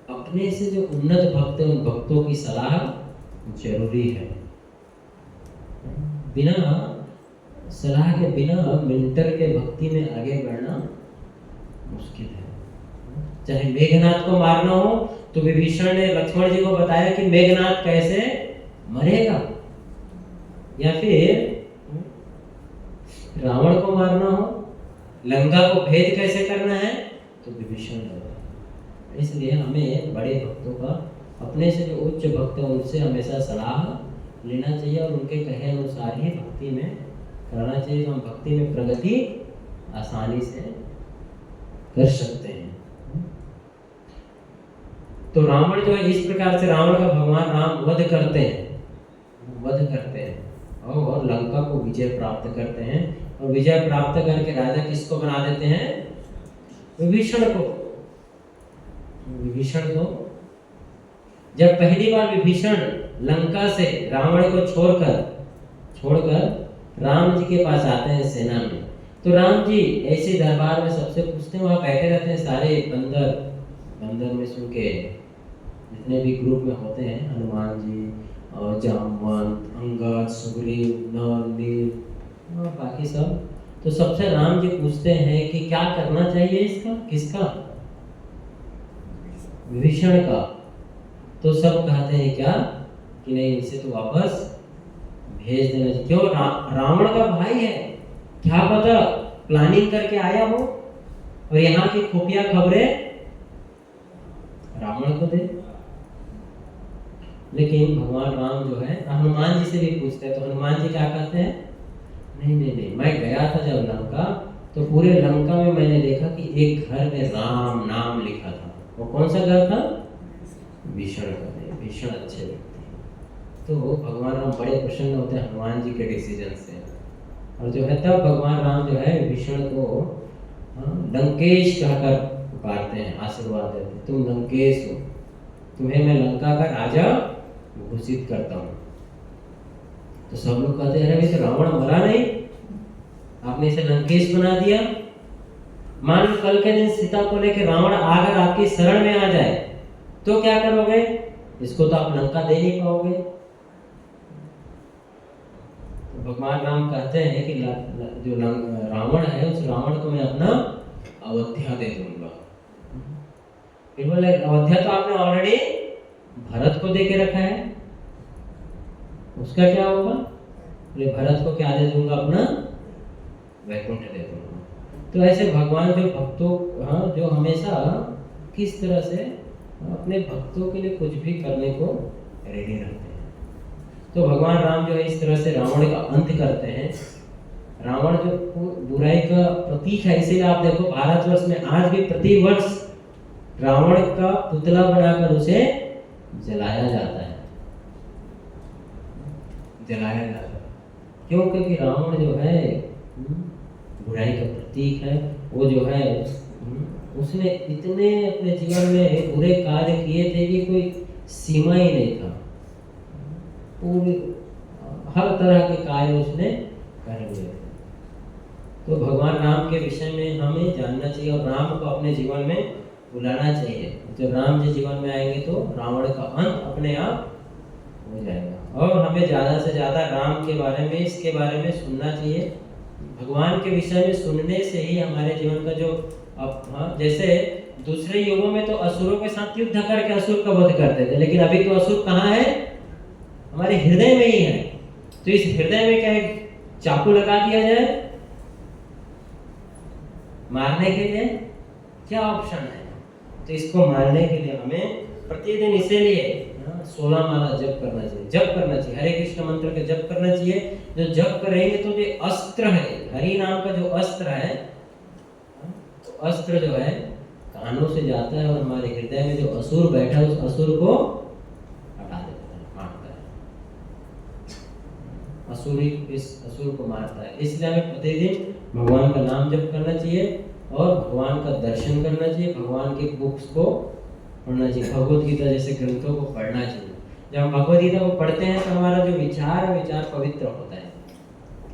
अपने से जो उन्नत भक्त हैं उन भक्तों की सलाह जरूरी है। बिना सलाह के, बिना मेंटर के भक्ति में आगे बढ़ना मुश्किल है। चाहे मेघनाथ को मारना हो तो विभीषण ने लक्ष्मण जी को बताया कि मेघनाथ कैसे मरेगा, या फिर रावण को मारना हो, लंका को भेद कैसे करना है, तो विभीषण ने बताया। इसलिए हमें बड़े भक्तों का, अपने से जो उच्च भक्त है उनसे हमेशा सलाह लेना चाहिए और उनके कहे अनुसार ही भक्ति में करना चाहिए। तो हम भक्ति में प्रगति आसानी से कर सकते हैं। तो रावण जो है इस प्रकार से, रावण का भगवान राम वध करते हैं और लंका को विजय प्राप्त करते हैं। और विजय प्राप्त करके राजा किसको बना देते हैं, विभीषण को। विभीषण को जब पहली बार विभीषण लंका से रावण को छोड़कर राम जी के पास आते हैं सेना में, तो राम जी ऐसे दरबार में सबसे पूछते हैं, वहां बैठे रहते हैं सारे बंदर में सुन के, जितने भी ग्रुप में होते हैं, हनुमान जी और जामवंत, अंगद, सुग्रीव, नल, नील और बाकी सब। तो सबसे राम जी पूछते हैं कि क्या करना चाहिए इसका, किसका, विभीषण का। तो सब कहते हैं क्या कि नहीं, इसे तो वापस भेज देना चाहिए। क्यों, रावण का भाई है, क्या पता प्लानिंग करके आया हो और यहाँ की खुफिया खबरें रावण को दे। लेकिन भगवान राम जो है हनुमान जी से भी पूछते हैं, तो हनुमान जी क्या कहते हैं, नहीं, मैं गया था जब लंका, तो पूरे लंका में मैंने देखा कि एक घर में राम नाम लिखा था। वो कौन सा घर था, भीषण का। भीषण अच्छे व्यक्ति हैं। तो भगवान राम बड़े प्रसन्न होते हैं हनुमान जी के डिसीजन से। और जो है तब भगवान राम जो है भीषण को लंकेश कहकर पुकारते हैं, आशीर्वाद देते हैं, तुम लंकेश हो, तुम्हें मैं लंका का राजा घोषित करता हूँ। तो सब लोग कहते हैं अरे तो रावण मरा नहीं, आपने इसे लंकेश बना दिया। मान लो कल के दिन सीता को लेकर रावण आकर आपकी शरण में आ जाए तो क्या करोगे? इसको तो आप लंका दे नहीं पाओगे। तो भगवान राम कहते हैं कि जो रावण है उस रावण को मैं अपना अयोध्या दे दूंगा। फिर बोले अयोध्या तो आपने ऑलरेडी भरत को दे के रखा है, उसका क्या होगा? बोले भरत को क्या दे दूंगा? अपना वैकुंठ दे दूंगा। तो ऐसे भगवान जो भक्तों जो हमेशा किस तरह से अपने भक्तों के लिए कुछ भी करने को रेडी रहते हैं। तो भगवान राम जो है इस तरह से रावण का अंत करते हैं। रावण जो बुराई का प्रतीक है, इसीलिए आप देखो भारतवर्ष में आज भी प्रति वर्ष रावण का पुतला बनाकर उसे जलाया जाता है। क्यों? क्योंकि रावण जो है बुराई का प्रतीक है। वो जो है उसने इतने अपने जीवन में बुरे कार्य किए थे कि कोई सीमा ही नहीं था। पूरी हर तरह के कार्य उसने कर लिए थे। तो भगवान राम के विषय में हमें जानना चाहिए और राम को अपने जीवन में बुलाना चाहिए। जब राम जी जीवन में आएंगे तो रावण का अंत अपने आप हो जाएगा। और हमें ज़्यादा से ज़्यादा राम के बारे में, इसके बारे में सुनना चाहिए। भगवान के विषय में सुनने से ही हमारे जीवन का जो जैसे दूसरे युगों में तो असुरों के साथ युद्ध करके असुर का वध करते थे, लेकिन अभी तो असुर कहाँ है? हमारे हृदय में ही है। तो इस हृदय में क्या चाकू लगा दिया जाए मारने के लिए? क्या ऑप्शन है? तो इसको मारने के लिए हमें प्रतिदिन इसीलिए 16 माला जप करना चाहिए, हरे कृष्ण मंत्र का जप करना चाहिए। जो जप करेंगे तो जो अस्त्र है, हरि नाम का जो अस्त्र है, तो अस्त्र जो है कानों से जाता है और हमारे हृदय में जो असुर बैठा है उस असुर को हटा देता है, मारता है। इस असुर को मारता है। इसलिए हमें प्रतिदिन भगवान का नाम जप करना चाहिए और भगवान का दर्शन करना चाहिए, भगवान की बुक्स को पढ़ना चाहिए, भगवद गीता जैसे ग्रंथों को पढ़ना चाहिए। जब हम भगवद गीता को पढ़ते हैं तो हमारा जो विचार पवित्र होता है।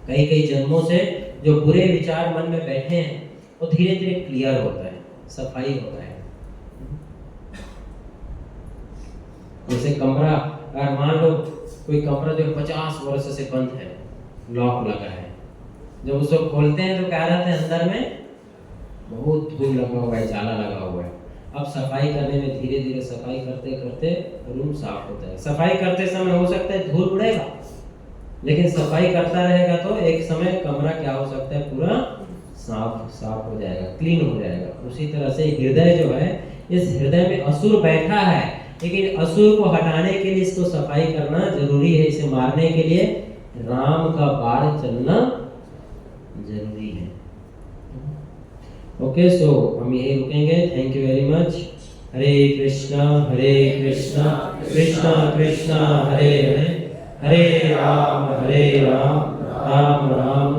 कई जन्मों से जो बुरे विचार मन में बैठे हैं वो धीरे धीरे क्लियर होता है, सफाई होता है। जैसे कमरा, अगर मान लो कोई कमरा जो 50 वर्ष से बंद है, लॉक लगा है, जब उसको खोलते हैं तो क्या रहता है? अंदर में बहुत धूल लगा हुआ है, जाला लगा हुआ है। अब सफाई करने में धीरे धीरे सफाई करते करते रूम साफ होता है। सफाई करते समय हो सकता है धूल उड़ेगा, लेकिन सफाई करता रहेगा तो एक समय कमरा क्या हो सकता है? पूरा साफ हो जाएगा, क्लीन हो जाएगा। उसी तरह से हृदय जो है, इस हृदय में असुर बैठा है, लेकिन असुर को हटाने के लिए इसको सफाई करना जरूरी है। इसे मारने के लिए राम का बाण चलना जरूरी है। ओके, सो हम यही रुकेंगे। Thank you very much. Hare Krishna Krishna Krishna Hare Hare, Hare Ram Ram Ram